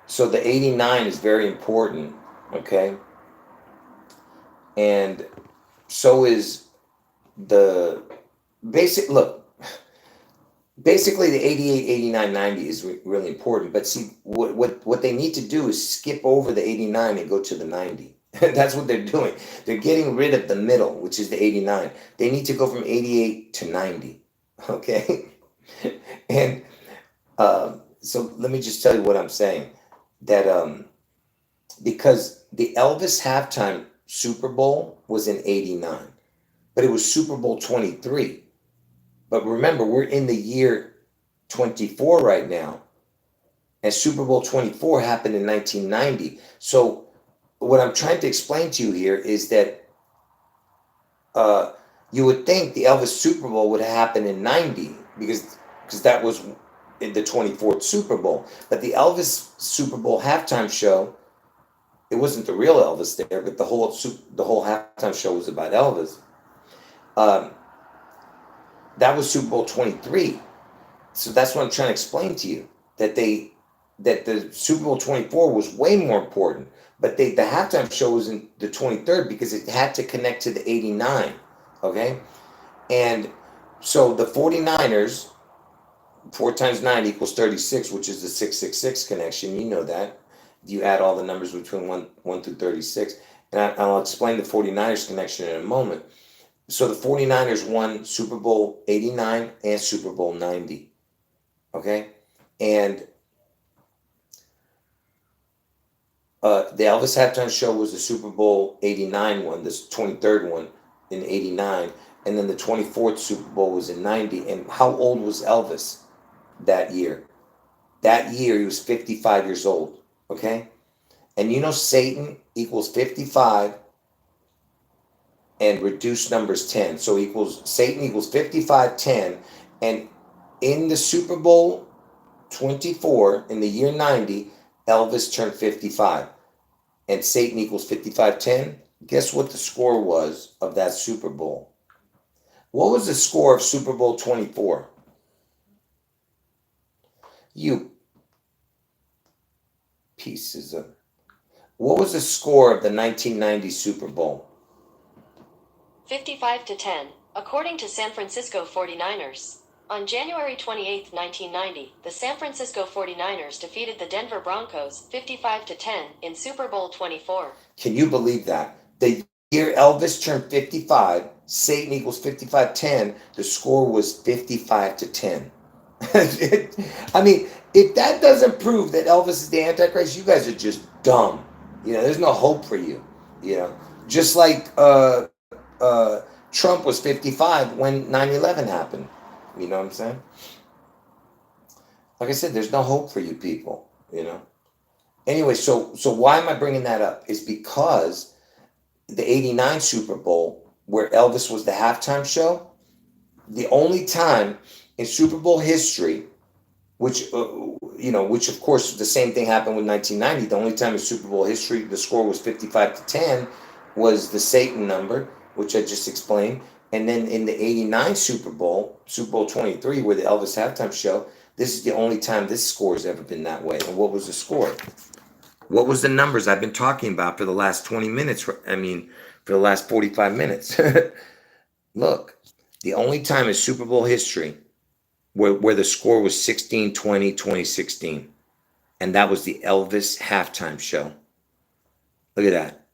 so the 89 is very important, okay? And so is the basically the 88, 89, 90 is really important. But see, what they need to do is skip over the 89 and go to the 90. That's what they're doing. They're getting rid of the middle, which is the 89. They need to go from 88 to 90, okay? And so let me just tell you what I'm saying. That because the Elvis halftime Super Bowl was in 89, but it was Super Bowl 23. But remember, we're in the year 24 right now, and Super Bowl 24 happened in 1990. So what I'm trying to explain to you here is that you would think the Elvis Super Bowl would happen in 90 because that was in the 24th Super Bowl. But the Elvis Super Bowl halftime show, it wasn't the real Elvis there, but the whole halftime show was about Elvis. That was Super Bowl 23. So that's what I'm trying to explain to you, that the Super Bowl 24 was way more important, but the halftime show was in the 23rd because it had to connect to the 89, okay? And so the 49ers, 4 times 9 equals 36, which is the 666 connection. You know that. You add all the numbers between 1 through 36. And I'll explain the 49ers connection in a moment. So the 49ers won Super Bowl 89 and Super Bowl 90. Okay? And the Elvis halftime show was the Super Bowl 89 one, this 23rd one in 89. And then the 24th Super Bowl was in 90. And how old was Elvis that year? That year, he was 55 years old. Okay? And you know Satan equals 55 and reduce numbers 10. So Satan equals 55, 10. And in the Super Bowl 24, in the year 90, Elvis turned 55. And Satan equals 55, 10. Guess what the score was of that Super Bowl? What was the score of Super Bowl 24? You pieces of... What was the score of the 1990 Super Bowl? 55-10, according to San Francisco 49ers. On January 28, 1990, the San Francisco 49ers defeated the Denver Broncos 55-10 in Super Bowl 24. Can you believe that? The year Elvis turned 55, Satan equals 55-10, the score was 55-10. I mean, if that doesn't prove that Elvis is the Antichrist, you guys are just dumb. You know, there's no hope for you. You know, just like Trump was 55 when 9/11 happened. You know what I'm saying? Like I said, there's no hope for you people, you know? Anyway, so why am I bringing that up? Is because the 89 Super Bowl, where Elvis was the halftime show, the only time in Super Bowl history, which, which of course the same thing happened with 1990, the only time in Super Bowl history the score was 55-10 was the Satan number, which I just explained. And then in the 89 Super Bowl 23, where the Elvis halftime show, this is the only time this score has ever been that way. And what was the score? What was the numbers I've been talking about for the last 20 minutes? For the last 45 minutes. Look, the only time in Super Bowl history where the score was 16-20, 2016. And that was the Elvis halftime show. Look at that.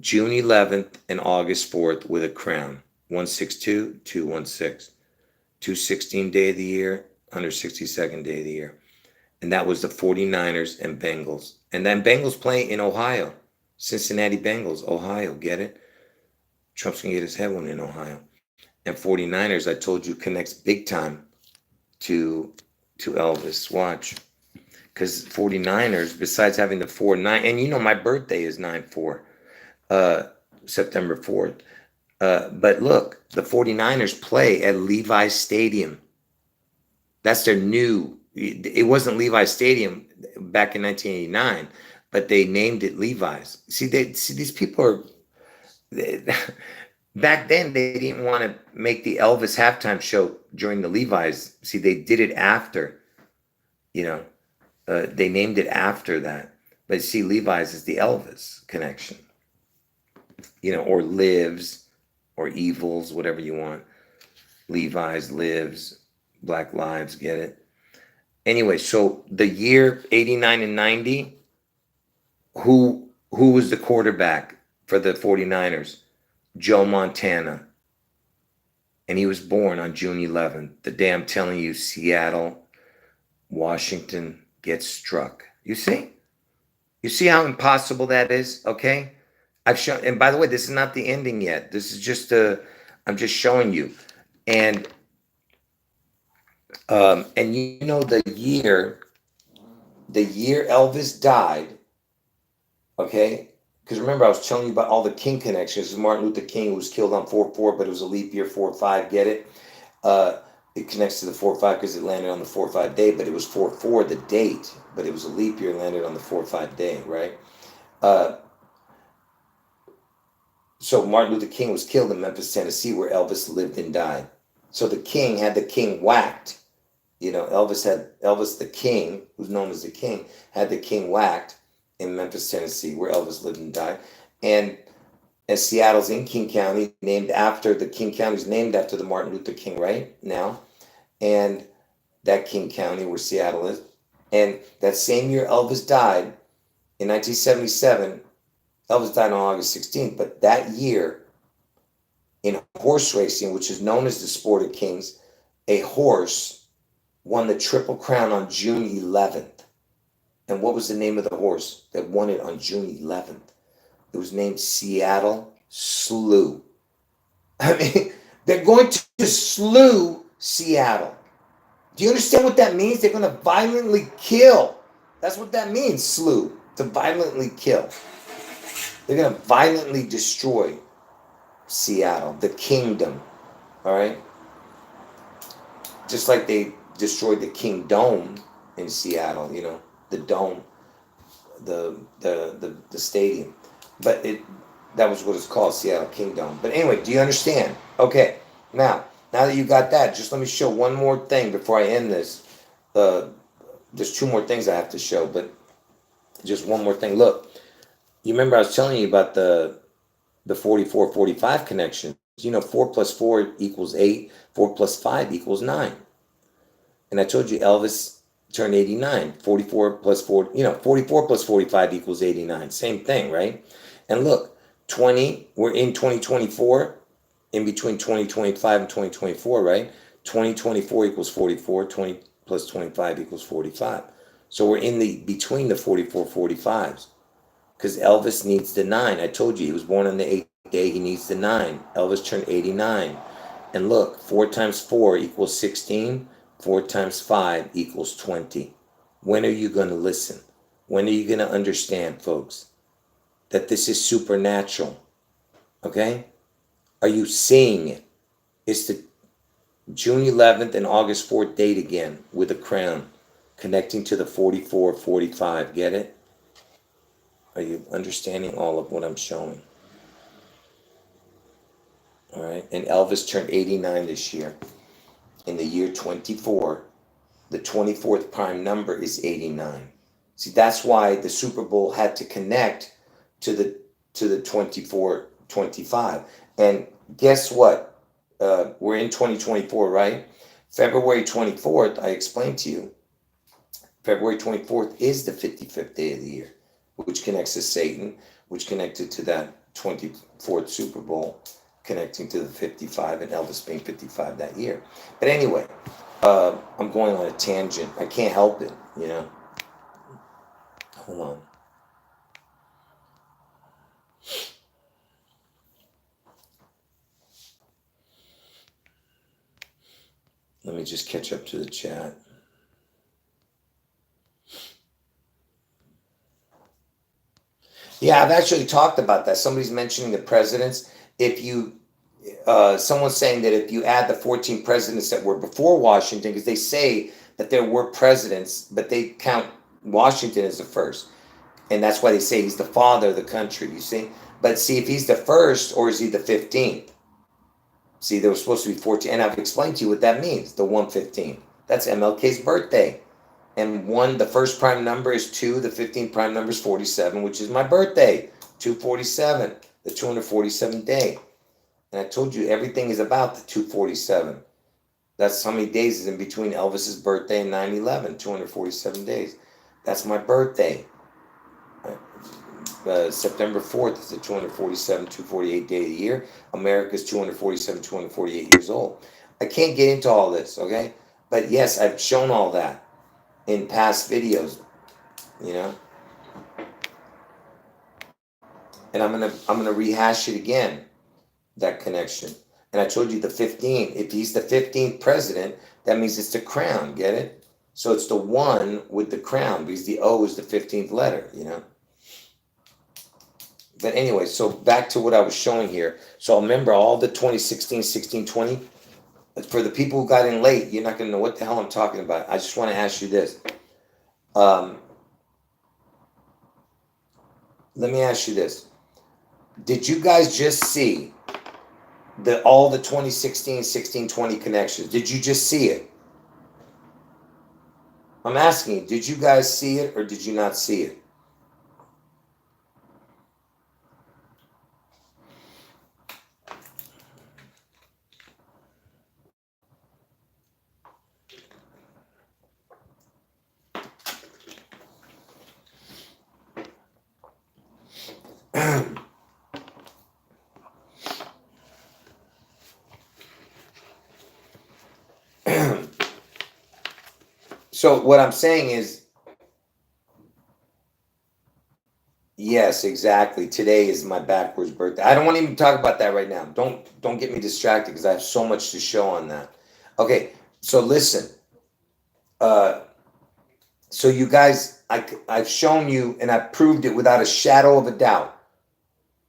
June 11th and August 4th with a crown. 162, 216. 216 day of the year, 162nd day of the year. And that was the 49ers and Bengals. And then Bengals play in Ohio. Cincinnati Bengals, Ohio, get it? Trump's going to get his head one in Ohio. And 49ers, I told you, connects big time to Elvis. Watch. Because 49ers, besides having the 4-9, and you know my birthday is 9/4, September 4th. But look, the 49ers play at Levi's Stadium. That's their new, it wasn't Levi's Stadium back in 1989, but they named it Levi's. See, these people are, back then they didn't want to make the Elvis halftime show during the Levi's. See, they did it after, they named it after that. But see, Levi's is the Elvis connection, or Lives or Evils, whatever you want. Levi's, Lives, Black Lives, get it? Anyway, so the year 89 and 90, who was the quarterback for the 49ers? Joe Montana. And he was born on June 11th. The day I'm telling you, Seattle, Washington gets struck. You see? You see how impossible that is? Okay? I've shown, and by the way, this is not the ending yet. This is just I'm just showing you. And the year Elvis died, okay? Because remember, I was telling you about all the King connections. Martin Luther King was killed on 4/4, but it was a leap year, 4/5, get it? It connects to the 4/5 because it landed on the 4/5 day, but it was 4/4, the date, but it was a leap year, landed on the 4/5 day, right? So Martin Luther King was killed in Memphis, Tennessee, where Elvis lived and died. So the king had the king whacked. Elvis the king, who's known as the king, had the king whacked in Memphis, Tennessee, where Elvis lived and died. And Seattle's in King County, King County's named after the Martin Luther King, right now. And that King County where Seattle is. And that same year Elvis died, in 1977, Elvis died on August 16th, but that year in horse racing, which is known as the Sport of Kings, a horse won the Triple Crown on June 11th. And what was the name of the horse that won it on June 11th? It was named Seattle Slew. I mean, they're going to slew Seattle. Do you understand what that means? They're going to violently kill. That's what that means, slew, to violently kill. They're going to violently destroy Seattle, the kingdom, all right? Just like they destroyed the Kingdom in Seattle, the dome, the stadium. But that was what it's called, Seattle Kingdom. But anyway, do you understand? Okay, now that you got that, just let me show one more thing before I end this. There's two more things I have to show, but just one more thing. Look, you remember I was telling you about the 44-45 connection. 4 plus 4 equals 8. 4 plus 5 equals 9. And I told you Elvis turned 89. 44 plus 4, 44 plus 45 equals 89. Same thing, right? And look, we're in 2024, in between 2025 and 2024, right? 2024 equals 44. 20 plus 25 equals 45. So we're in between the 44, 45s. Because Elvis needs the 9. I told you he was born on the day, he needs the 9. Elvis turned 89. And look, 4 times 4 equals 16. 4 times 5 equals 20. When are you going to listen? When are you going to understand, folks, that this is supernatural? Okay? Are you seeing it? It's the June 11th and August 4th date again with a crown connecting to the 44, 45. Get it? Are you understanding all of what I'm showing? All right. And Elvis turned 89 this year. In the year 24, the 24th prime number is 89. See, that's why the Super Bowl had to connect to the 24, 25. And guess what? We're in 2024, right? February 24th, I explained to you, February 24th is the 55th day of the year, which connects to Satan, which connected to that 24th Super Bowl, connecting to the 55 and Elvis being 55 that year. But anyway, I'm going on a tangent. I can't help it, you know. Hold on. Let me just catch up to the chat. Yeah, I've actually talked about that. Somebody's mentioning the presidents. If you, someone's saying that if you add the 14 presidents that were before Washington, because they say that there were presidents, but they count Washington as the first. And that's why they say he's the father of the country, you see? But see, if he's the first, or is he the 15th? See, there was supposed to be 14, and I've explained to you what that means, the 115. That's MLK's birthday. And the first prime number is 2, the 15th prime number is 47, which is my birthday, 247, the 247th day. And I told you everything is about the 247. That's how many days is in between Elvis's birthday and 9/11, 247 days. That's my birthday. September 4th is the 247, 248 day of the year. America's 247, 248 years old. I can't get into all this, okay? But yes, I've shown all that in past videos, you know? And I'm gonna rehash it again, that connection. And I told you the 15, if he's the 15th president, that means it's the crown, get it? So it's the 1 with the crown, because the O is the 15th letter, you know? But anyway, so back to what I was showing here. So remember all the 2016, 16, 20. For the people who got in late, you're not going to know what the hell I'm talking about. I just want to ask you this. Let me ask you this. Did you guys just see all the 2016, 16, 20 connections? Did you just see it? I'm asking you, did you guys see it or did you not see it? So what I'm saying is, yes, exactly. Today is my backwards birthday. I don't want to even talk about that right now. Don't get me distracted because I have so much to show on that. Okay, so listen. So you guys, I've shown you and I've proved it without a shadow of a doubt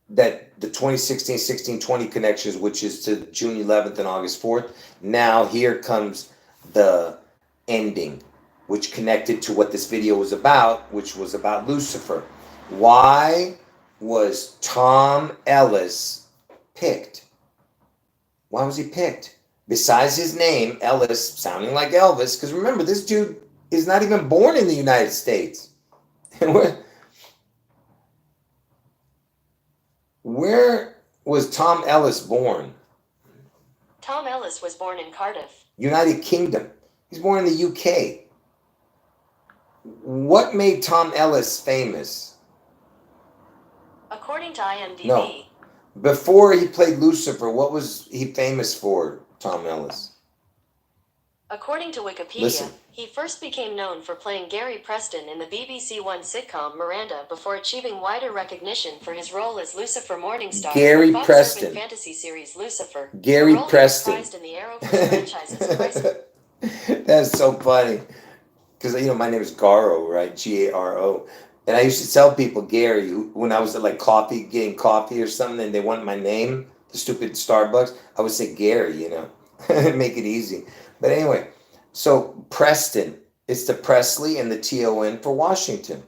that the 2016, 16, 20 connections, which is to June 11th and August 4th, now here comes the ending, which connected to what this video was about, which was about Lucifer. Why was Tom Ellis picked? Why was he picked? Besides his name, Ellis, sounding like Elvis, because remember, this dude is not even born in the United States. Where was Tom Ellis born? Tom Ellis was born in Cardiff, United Kingdom. He's born in the UK. What made Tom Ellis famous? according to IMDb. No. Before he played Lucifer, what was he famous for, Tom Ellis? According to Wikipedia, Listen. he first became known for playing Gary Preston in the BBC One sitcom Miranda before achieving wider recognition for his role as Lucifer Morningstar Gary in the Fox Preston. urban fantasy series Lucifer. Gary a role Preston. He reprised in the Arrowverse franchise's Christ. That's so funny. Because, my name is Garo, right? Garo. And I used to tell people Gary, when I was at like getting coffee or something, and they want my name, the stupid Starbucks, I would say Gary, make it easy. But anyway, so Preston, it's the Presley and the TON for Washington.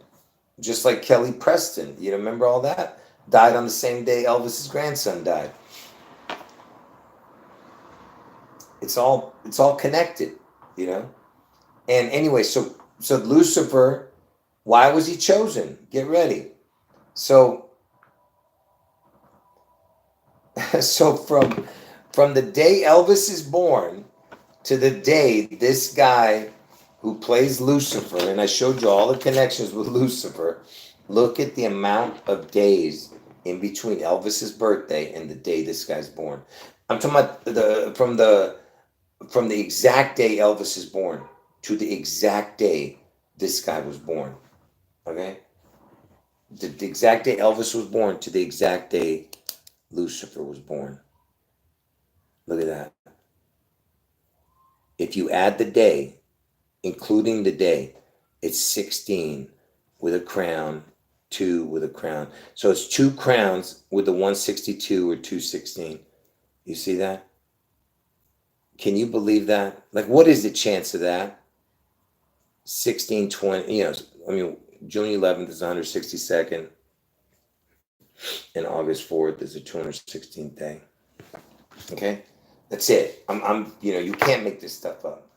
Just like Kelly Preston, you remember all that? Died on the same day Elvis's grandson died. It's all connected, And anyway, so Lucifer, why was he chosen? Get ready. So from the day Elvis is born to the day this guy who plays Lucifer, and I showed you all the connections with Lucifer, look at the amount of days in between Elvis's birthday and the day this guy's born. I'm talking about from the exact day Elvis is born to the exact day this guy was born. Okay? The exact day Elvis was born to the exact day Lucifer was born. Look at that. If you add the day, including the day, it's 16 with a crown, 2 with a crown. So it's 2 crowns with the 162 or 216. You see that? Can you believe that? Like, what is the chance of that? 16, 20, June 11th is 162nd, and August 4th is the 216th day. Okay? That's it. You can't make this stuff up.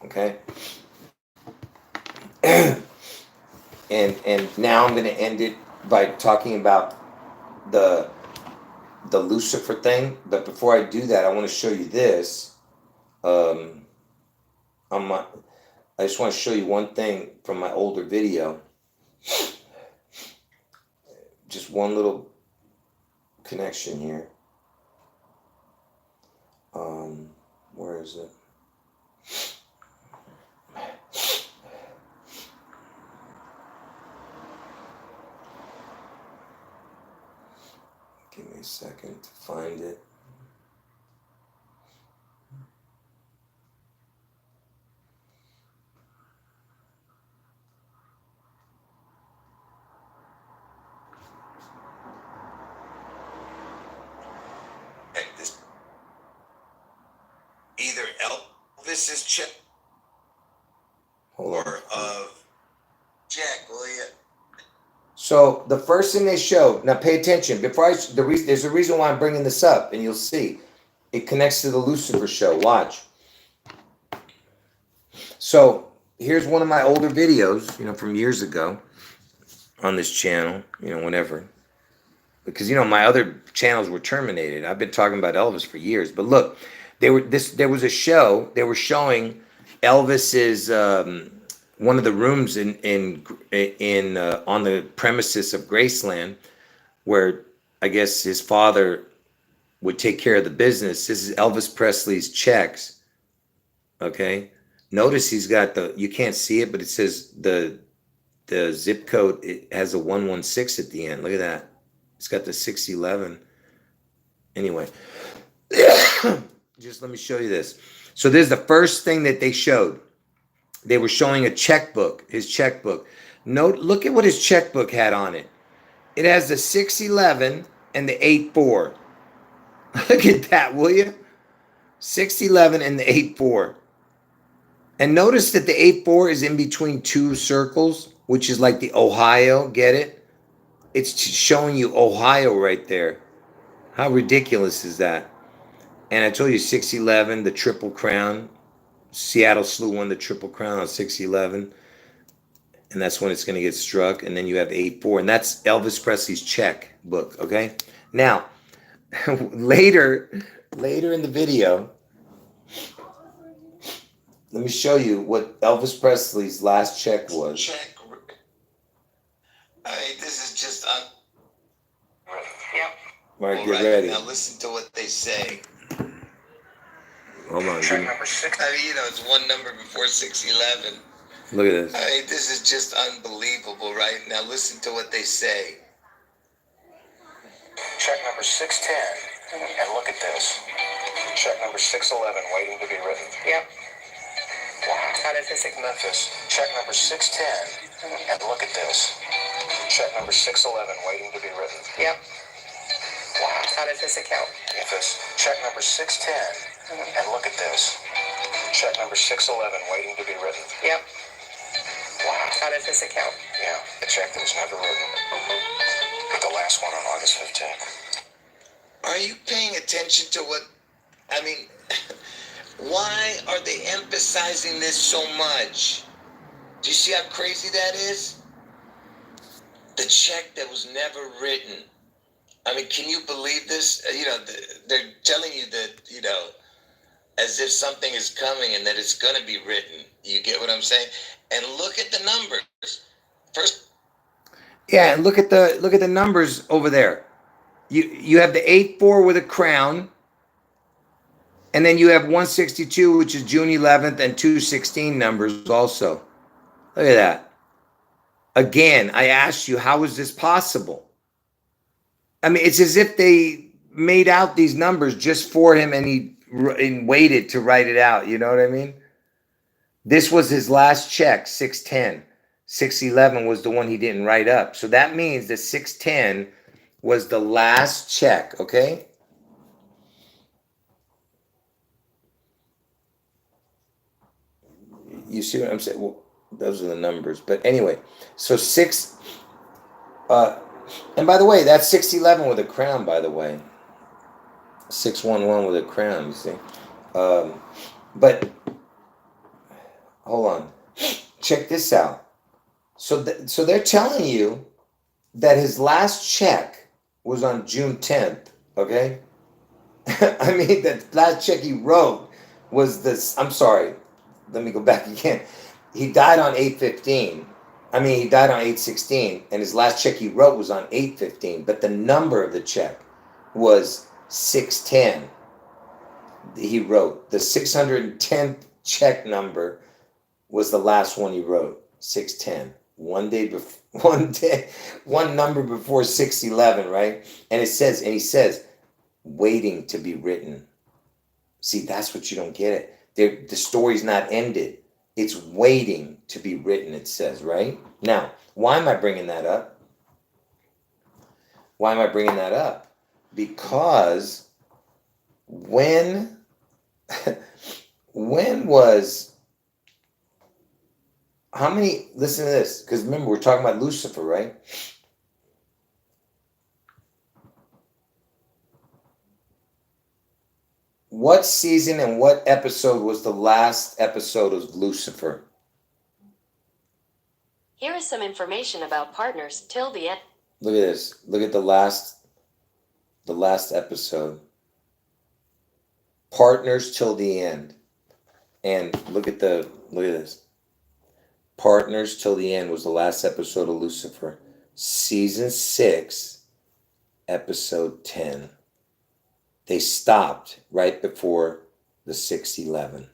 Okay? And now I'm going to end it by talking about the Lucifer thing. But before I do that, I want to show you this. I just want to show you one thing from my older video. Just one little connection here. Where is it? Give me a second to find it. Either Elvis's chip or of Jack, will you? So the first thing they showed. Now pay attention. There's a reason why I'm bringing this up, and you'll see. It connects to the Lucifer show. Watch. So here's one of my older videos, from years ago on this channel, whenever. Because, my other channels were terminated. I've been talking about Elvis for years. But look, there was a show. They were showing Elvis's one of the rooms in on the premises of Graceland, where I guess his father would take care of the business. This is Elvis Presley's checks. Okay, notice he's got you can't see it, but it says the zip code. It has a 116 at the end. Look at that. It's got the 611. Anyway, just let me show you this. So this is the first thing that they showed. They were showing a checkbook, his checkbook. Look at what his checkbook had on it. It has the 611 and the 84. Look at that, will you? 611 and the 84. And notice that the 84 is in between 2 circles, which is like the Ohio. Get it? It's showing you Ohio right there. How ridiculous is that? And I told you 611, the Triple Crown. Seattle Slew won the Triple Crown on 611. And that's when it's going to get struck. And then you have 84. And that's Elvis Presley's checkbook, okay? Now, later in the video, let me show you what Elvis Presley's last check was. Check. This is just All right, get ready. Now listen to what they say. Hold on. Check number 6. I mean, it's one number before 611. Look at this. I mean, this is just unbelievable, right? Now listen to what they say. Check number 610. And look at this. Check number 611 waiting to be written. Yep. Wow. Metaphysic Memphis. Check number 610. And look at this. Check number 611 waiting to be written. Yep. Wow. Metaphysic help. Memphis. Check number 610. And look at this. Check number 611 waiting to be written. Yep. Wow. Metaphysic help. Yeah. The check that was never written. The last one on August 15th. Are you paying attention to what, I mean, why are they emphasizing this so much? Do you see how crazy that is? The check that was never written. I mean, can you believe this? They're telling you that, as if something is coming and that it's going to be written. You get what I'm saying? And look at the numbers. First, yeah, and look at the numbers over there. You have the 8-4 with a crown, and then you have 162, which is June 11th, and 216 numbers also. Look at that. Again, I asked you, how is this possible? I mean, it's as if they made out these numbers just for him, and he waited to write it out. You know what I mean? This was his last check, 610. 611 was the one he didn't write up. So that means that 610 was the last check, okay? You see what I'm saying? Well, those are the numbers. But anyway, so and by the way, that's 611 with a crown, by the way. 611 with a crown, you see? But hold on. Check this out. So they're telling you that his last check was on June 10th, okay? I mean, the last check he wrote was this. I'm sorry. Let me go back again. He died on 8/15. I mean, he died on 8/16, and his last check he wrote was on 8/15, but the number of the check was 610. He wrote the 610th check number was the last one he wrote, 610. One number before 611, right? And he says, waiting to be written. See, that's what you don't get it. The story's not ended. It's waiting to be written, it says, right? Now, why am I bringing that up? Why am I bringing that up? Because when was, how many, listen to this, because remember, we're talking about Lucifer, right? What season and what episode was the last episode of Lucifer? Here is some information about partners till the end. Look at this. Look at the last episode. Partners till the end. And look at this. Partners till the end was the last episode of Lucifer. Season 6, episode 10. They stopped right before the 611.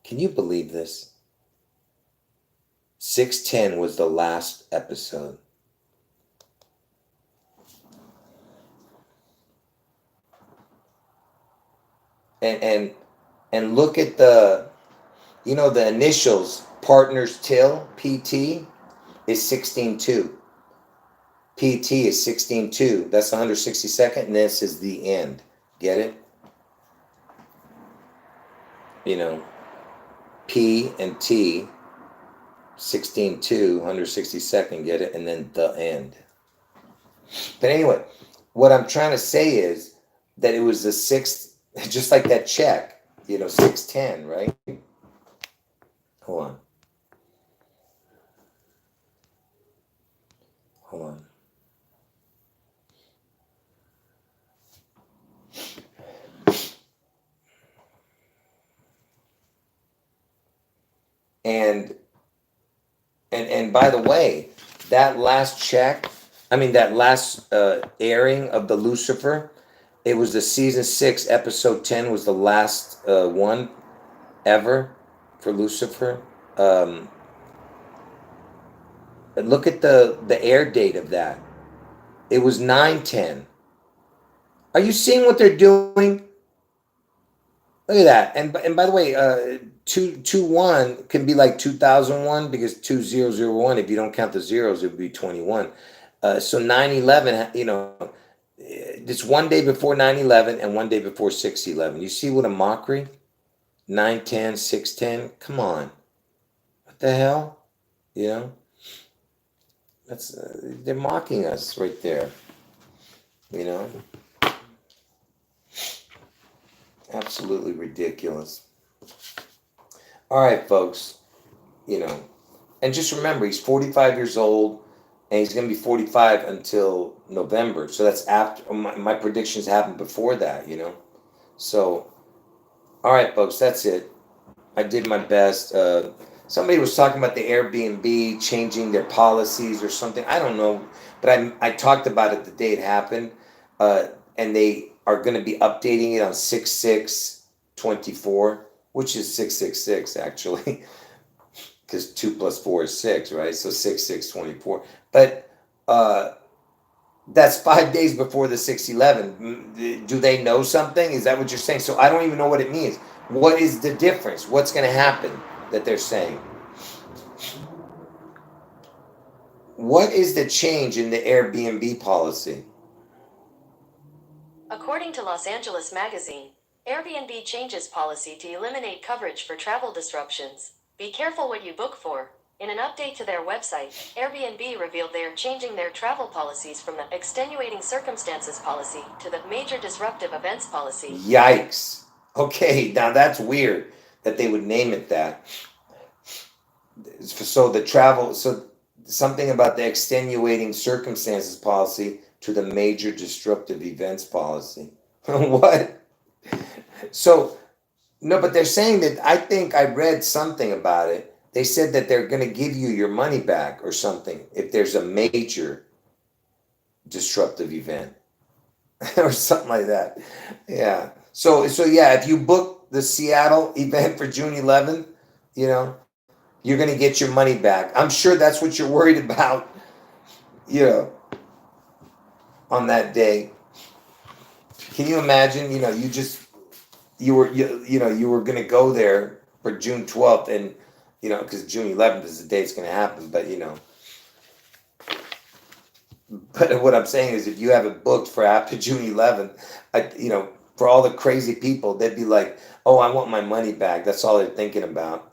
Can you believe this? 610 was the last episode. And look at the initials, partners till, PT, is 16.2. PT is 16.2. That's 162nd, and this is the end. Get it? P and T, 16.2, 162nd, get it? And then the end. But anyway, what I'm trying to say is that it was the sixth, just like that check, 610, right? Hold on. And by the way, that last check, that last airing of the Lucifer, It was the season 6, episode 10 was the last one ever for Lucifer. Um, look at the air date of that. It was 9/10. Are you seeing what they're doing? Look at that. And by the way, 221 can be like 2001 because 2001. If you don't count the zeros, it would be 21. So 9/11. It's one day before 9/11 and one day before 6/11. You see what a mockery? 9/10, 6/10. Come on, what the hell? You know, that's they're mocking us right there. You know, absolutely ridiculous. All right, folks. You know, and just remember, he's 45 years old, and he's going to be 45 until November. So that's after my predictions happened before that. So all right, folks, that's it. I did my best. Somebody was talking about the Airbnb changing their policies or something. I don't know, but I talked about it the day it happened, and they are going to be updating it on 6/6/24, which is 666 actually, because 2 + 4 is 6, right? So 6/6/24. But that's 5 days before the 6/11. Do they know something? Is that what you're saying? So I don't even know what it means. What is the difference? What's going to happen that they're saying? What is the change in the Airbnb policy? According to Los Angeles Magazine, Airbnb changes policy to eliminate coverage for travel disruptions. Be careful what you book for. In an update to their website, Airbnb revealed they are changing their travel policies from the extenuating circumstances policy to the major disruptive events policy. Yikes. Okay, now that's weird that they would name it that. So something about the extenuating circumstances policy to the major disruptive events policy. What? So, no, but they're saying that I think I read something about it. They said that they're going to give you your money back or something if there's a major disruptive event or something like that. Yeah. So yeah, if you book the Seattle event for June 11th, you're going to get your money back. I'm sure that's what you're worried about, you know, on that day. Can you imagine, you were going to go there for June 12th and, because June 11th is the day it's going to happen, but what I'm saying is if you have it booked for after June 11th, for all the crazy people, they'd be like, oh, I want my money back. That's all they're thinking about.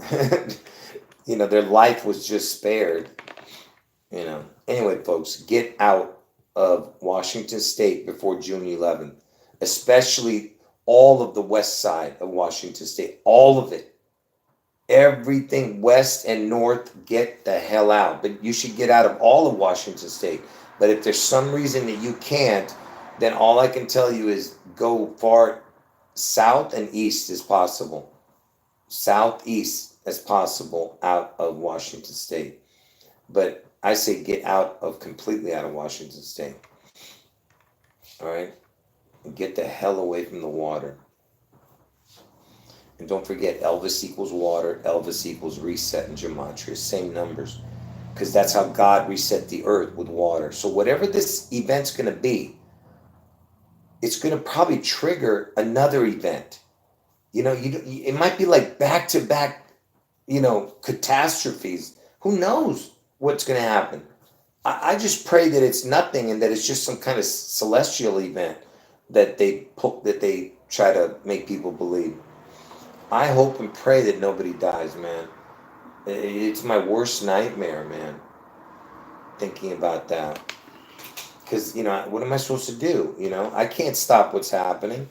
Their life was just spared. Anyway, folks, get out of Washington State before June 11th, especially all of the west side of Washington State, all of it. Everything west and north, get the hell out. But you should get out of all of Washington State. But if there's some reason that you can't, then all I can tell you is go far south and east as possible. Southeast as possible out of Washington State. But I say get completely out of Washington State. All right? And get the hell away from the water. And don't forget, Elvis equals water, Elvis equals reset in gematria. Same numbers. Because that's how God reset the earth, with water. So whatever this event's going to be, it's going to probably trigger another event. It might be like back-to-back, catastrophes. Who knows what's going to happen? I just pray that it's nothing and that it's just some kind of celestial event that they try to make people believe. I hope and pray that nobody dies, man. It's my worst nightmare, man, thinking about that. Because, what am I supposed to do? I can't stop what's happening.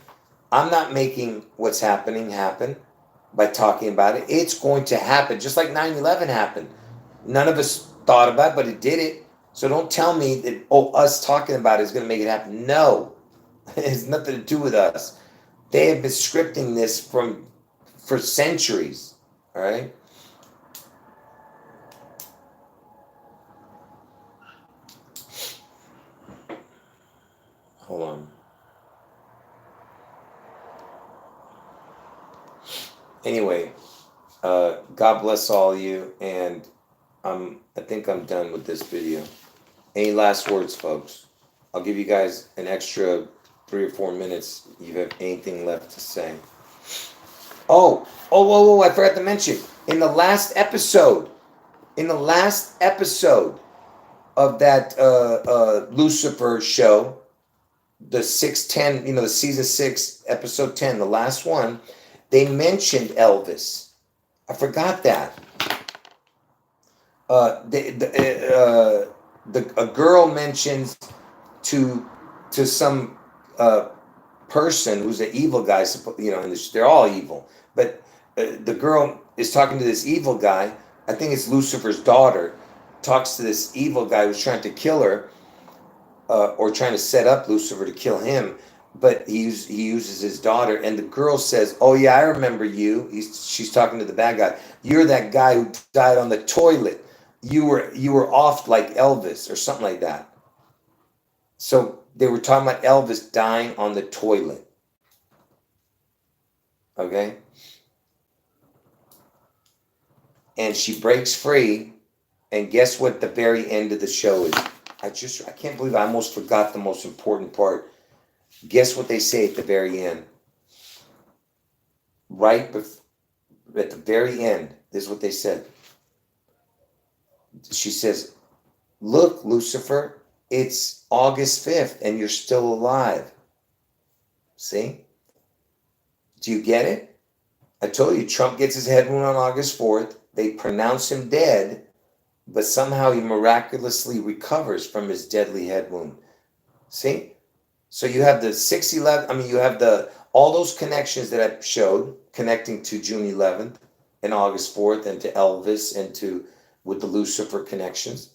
I'm not making what's happening happen by talking about it. It's going to happen, just like 9/11 happened. None of us thought about it, but it did it. So don't tell me that, us talking about it is going to make it happen. No, it has nothing to do with us. They have been scripting this for centuries, all right? Hold on. Anyway, God bless all of you, and I think I'm done with this video. Any last words, folks? I'll give you guys an extra 3 or 4 minutes if you have anything left to say. Oh, I forgot to mention, in the last episode of that Lucifer show, the 610, the season 6, episode 10, the last one, they mentioned Elvis. I forgot that. A girl mentions to some person who's an evil guy, and they're all evil, but the girl is talking to this evil guy. I think it's Lucifer's daughter, talks to this evil guy who's trying to kill her, or trying to set up Lucifer to kill him, but he uses his daughter, and the girl says, "Oh yeah, I remember you." She's talking to the bad guy. "You're that guy who died on the toilet. You were off like Elvis," or something like that. So they were talking about Elvis dying on the toilet. Okay? And she breaks free, and guess what the very end of the show is? I can't believe I almost forgot the most important part. Guess what they say at the very end? At the very end, this is what they said. She says, "Look, Lucifer, it's August 5th and you're still alive." See? Do you get it? I told you, Trump gets his head wound on August 4th. They pronounce him dead, but somehow he miraculously recovers from his deadly head wound. See? So you have the 6/11, you have all those connections that I showed, connecting to June 11th and August 4th and to Elvis and with the Lucifer connections.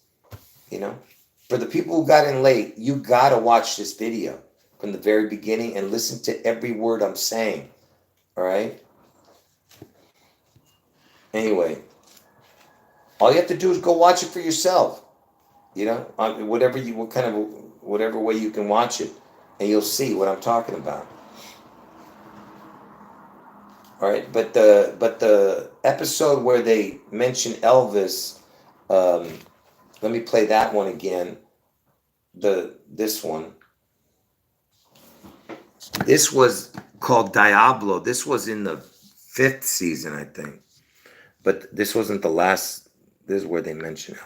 For the people who got in late, you got to watch this video from the very beginning and listen to every word I'm saying. All right? Anyway, all you have to do is go watch it for yourself. Whatever way you can watch it, and you'll see what I'm talking about. All right, but the episode where they mention Elvis, let me play that one again. This one. This was called Diablo. This was in the 5th season, I think. But this wasn't the last. This is where they mention it.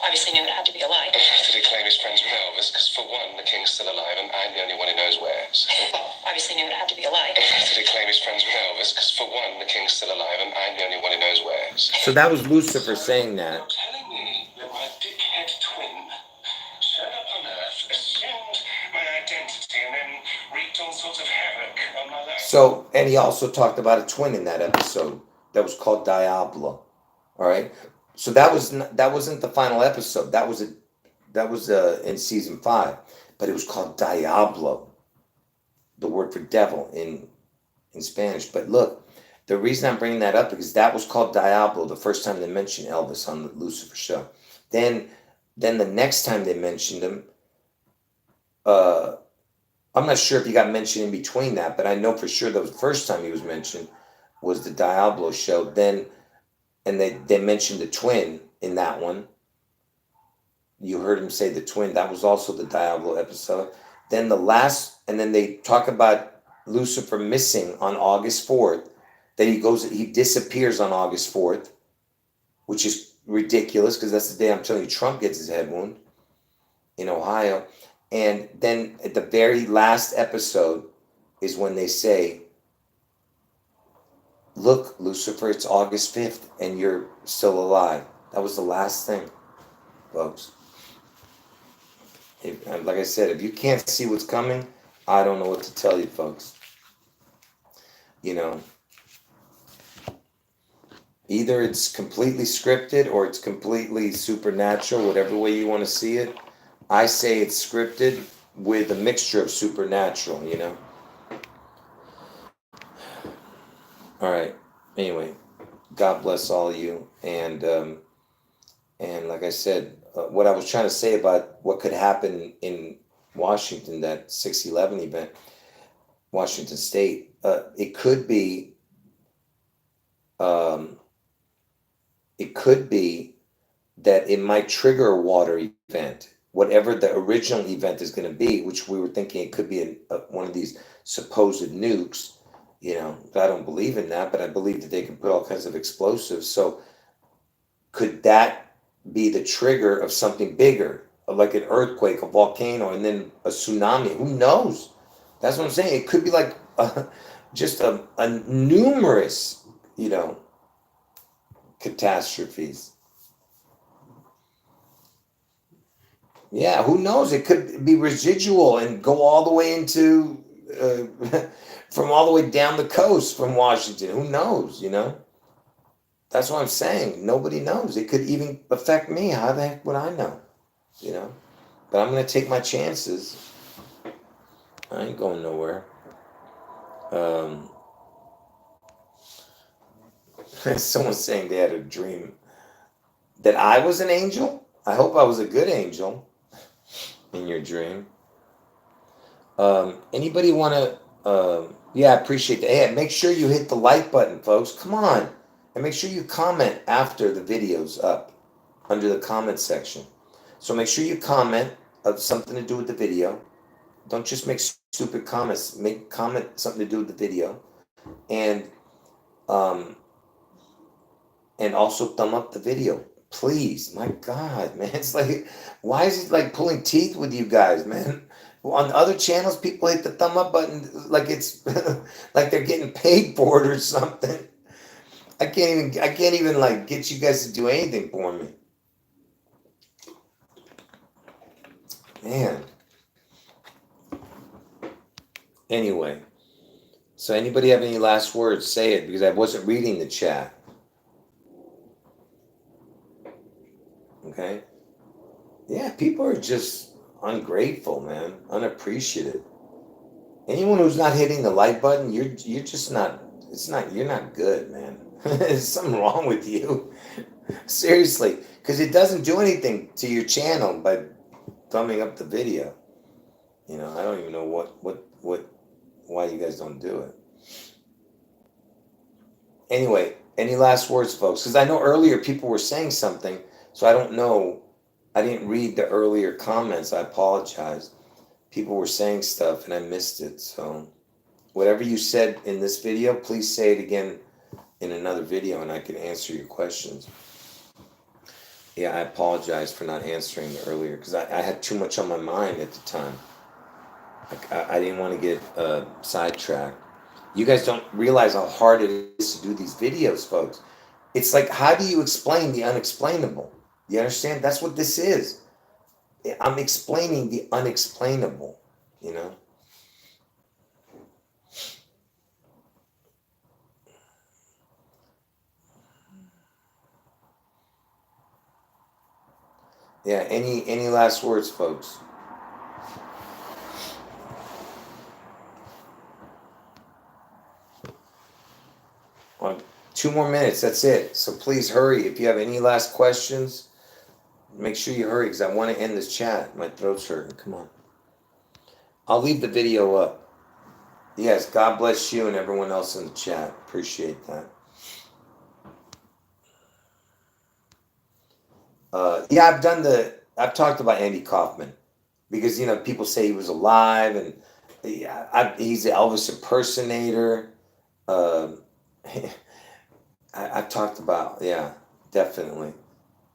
Obviously knew it had to be a lie. Did he claim he's friends with Elvis? Because for one, the king's still alive and I'm the only one who knows where. So. Obviously knew it had to be a lie. Did he claim he's friends with Elvis? Because for one, the king's still alive and I'm the only one who knows where. So that was Lucifer saying that. You're telling me that my dickhead twin showed up on Earth, assumed my identity, and then wreaked all sorts of havoc on my life. So, and he also talked about a twin in that episode that was called Diablo. All right. So that wasn't the final episode. That was in season 5, but it was called Diablo, the word for devil in Spanish. But look, the reason I'm bringing that up is because that was called Diablo the first time they mentioned Elvis on the Lucifer show. Then the next time they mentioned him, I'm not sure if he got mentioned in between that, but I know for sure that was the first time he was mentioned was the Diablo show. Then. And they mentioned the twin in that one. You heard him say the twin. That was also the Diablo episode. Then then they talk about Lucifer missing on August 4th. Then he disappears on August 4th, which is ridiculous because that's the day I'm telling you Trump gets his head wound in Ohio. And then at the very last episode is when they say, "Look, Lucifer, it's August 5th and you're still alive." That was the last thing, folks. Like I said, if you can't see what's coming, I don't know what to tell you, folks. Either it's completely scripted or it's completely supernatural, whatever way you want to see it. I say it's scripted with a mixture of supernatural, All right. Anyway, God bless all of you. And like I said, what I was trying to say about what could happen in Washington, that 6/11 event, Washington State, it could be it could be that it might trigger a water event, whatever the original event is going to be, which we were thinking it could be one of these supposed nukes. I don't believe in that, but I believe that they can put all kinds of explosives. So could that be the trigger of something bigger, like an earthquake, a volcano, and then a tsunami? Who knows? That's what I'm saying. It could be like just a numerous, catastrophes. Yeah, who knows? It could be residual and go all the way into, from all the way down the coast from Washington. Who knows, That's what I'm saying. Nobody knows. It could even affect me. How the heck would I know? But I'm going to take my chances. I ain't going nowhere. Someone's saying they had a dream that I was an angel. I hope I was a good angel in your dream. Anybody want to, yeah, I appreciate that. Hey, make sure you hit the like button, folks. Come on. And make sure you comment after the video's up under the comment section. So make sure you comment of something to do with the video. Don't just make stupid comments. Make comment something to do with the video. And also thumb up the video. Please. My God, man. It's like, why is it like pulling teeth with you guys, man? On other channels, people hit the thumb up button like it's like they're getting paid for it or something. I can't even like get you guys to do anything for me. Man. Anyway, so anybody have any last words? Say it, because I wasn't reading the chat. Okay? Yeah, people are just ungrateful, man. Unappreciative. Anyone who's not hitting the like button, you're just not, you're not good, man. There's something wrong with you. Seriously, because it doesn't do anything to your channel by thumbing up the video. I don't even know why you guys don't do it. Anyway, any last words, folks? Because I know earlier people were saying something, so I don't know. I didn't read the earlier comments. I apologize. People were saying stuff and I missed it. So whatever you said in this video, please say it again in another video and I can answer your questions. Yeah, I apologize for not answering earlier because I had too much on my mind at the time. I didn't want to get sidetracked. You guys don't realize how hard it is to do these videos, folks. It's like, how do you explain the unexplainable? You understand? That's what this is. I'm explaining the unexplainable, Yeah, any last words, folks? Well, 2 more minutes, that's it. So please hurry. If you have any last questions, make sure you hurry because I want to end this chat. My throat's hurting. Come on. I'll leave the video up. Yes, God bless you and everyone else in the chat. Appreciate that. Yeah, I've talked about Andy Kaufman because, people say he was alive and he's the Elvis impersonator. I've talked about, yeah, definitely.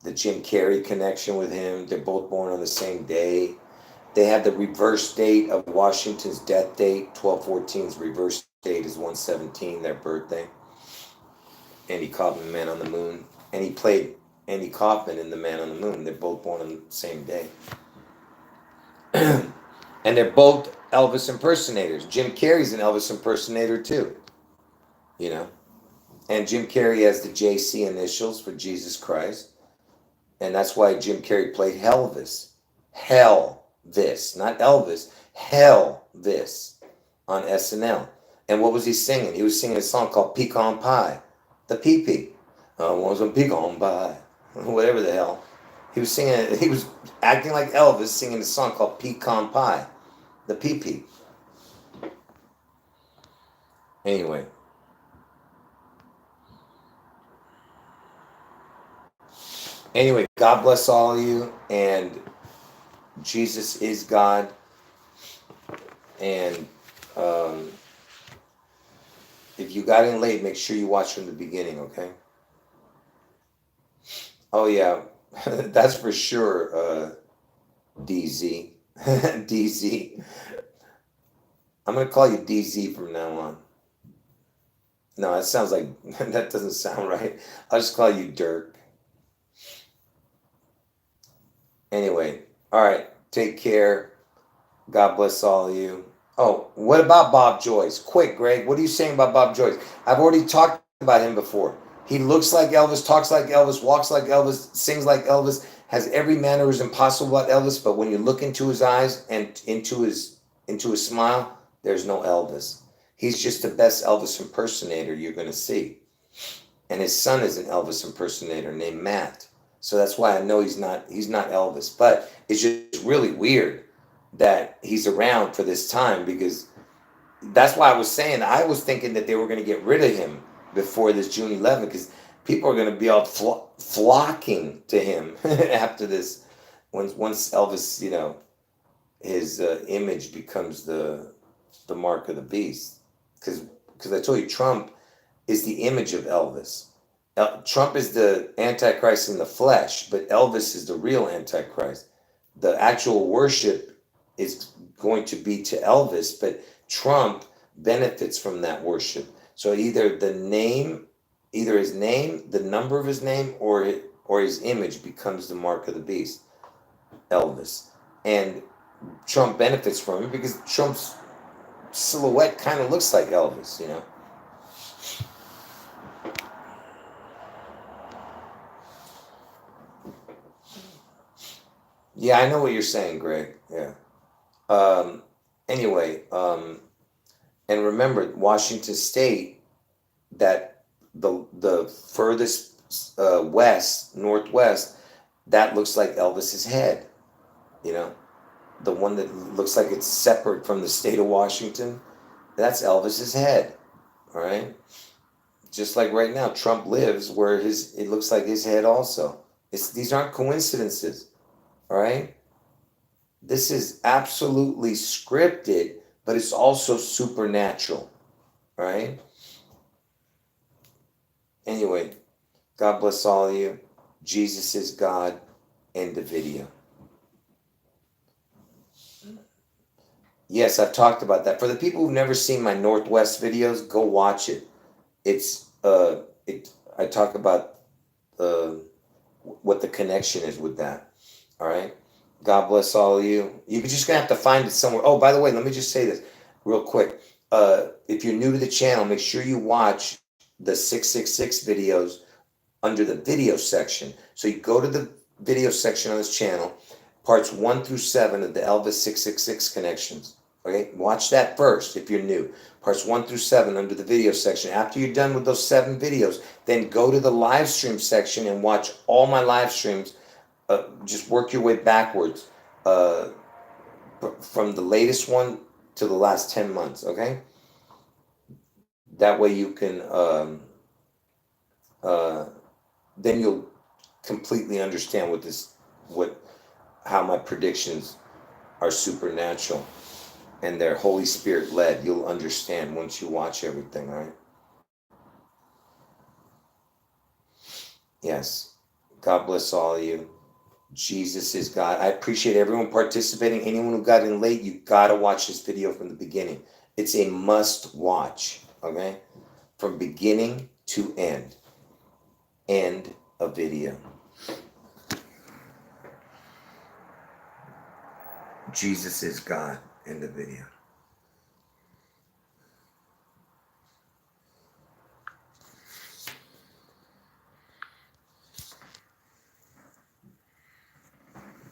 The Jim Carrey connection with him. They're both born on the same day. They have the reverse date of Washington's death date. 12/14's reverse date is 1/17, their birthday. Andy Kaufman, Man on the Moon. And he played Andy Kaufman in The Man on the Moon. They're both born on the same day. And they're both Elvis impersonators. Jim Carrey's an Elvis impersonator too. And Jim Carrey has the JC initials for Jesus Christ. And that's why Jim Carrey played Helvis. Hell-vis. Not Elvis. Hell-vis on SNL. And what was he singing? He was singing a song called Pecan Pie. The pee-pee. I want some pecan pie. Whatever the hell. He was singing, he was acting like Elvis singing a song called Pecan Pie. The pee-pee. Anyway. Anyway, God bless all of you, and Jesus is God. And if you got in late, make sure you watch from the beginning, okay? Oh yeah, that's for sure, DZ. DZ. I'm gonna call you DZ from now on. No, that sounds like that doesn't sound right. I'll just call you Dirk. Anyway, all right. Take care. God bless all of you. Oh, what about Bob Joyce? Quick, Greg. What are you saying about Bob Joyce? I've already talked about him before. He looks like Elvis, talks like Elvis, walks like Elvis, sings like Elvis, has every mannerism possible about Elvis. But when you look into his eyes and into his smile, there's no Elvis. He's just the best Elvis impersonator you're going to see. And his son is an Elvis impersonator named Matt. So that's why I know he's not Elvis. But it's just really weird that he's around for this time, because that's why I was saying I was thinking that they were going to get rid of him before this June 11th, because people are going to be all flocking to him after this. Once Elvis, his image becomes the mark of the beast, because I told you Trump is the image of Elvis. Trump is the Antichrist in the flesh, but Elvis is the real Antichrist. The actual worship is going to be to Elvis, but Trump benefits from that worship. So either his name, the number of his name, or his image becomes the mark of the beast, Elvis. And Trump benefits from it because Trump's silhouette kind of looks like Elvis. Yeah, I know what you're saying, Greg. Yeah. Anyway, and remember, Washington State, that the furthest northwest, that looks like Elvis's head. The one that looks like it's separate from the state of Washington, that's Elvis's head. All right. Just like right now, Trump lives where it looks like his head also. These aren't coincidences. All right. This is absolutely scripted, but it's also supernatural. All right. Anyway, God bless all of you. Jesus is God. End of video. Yes, I've talked about that. For the people who've never seen my Northwest videos, go watch it. I talk about what the connection is with that. All right. God bless all of you. You're just gonna have to find it somewhere. Oh, by the way, let me just say this real quick. If you're new to the channel, make sure you watch the 666 videos under the video section. So you go to the video section on this channel, parts 1 through 7 of the Elvis 666 connections. Okay, watch that first if you're new. Parts 1 through 7 under the video section. After you're done with those 7 videos, then go to the live stream section and watch all my live streams. Just work your way backwards from the latest one to the last 10 months, okay? That way you can, then you'll completely understand how my predictions are supernatural and they're Holy Spirit led. You'll understand once you watch everything, all right? Yes. God bless all of you. Jesus is God. I appreciate everyone participating. Anyone who got in late, you got to watch this video from the beginning. It's a must watch, okay? From beginning to end. End of video. Jesus is God. End of video.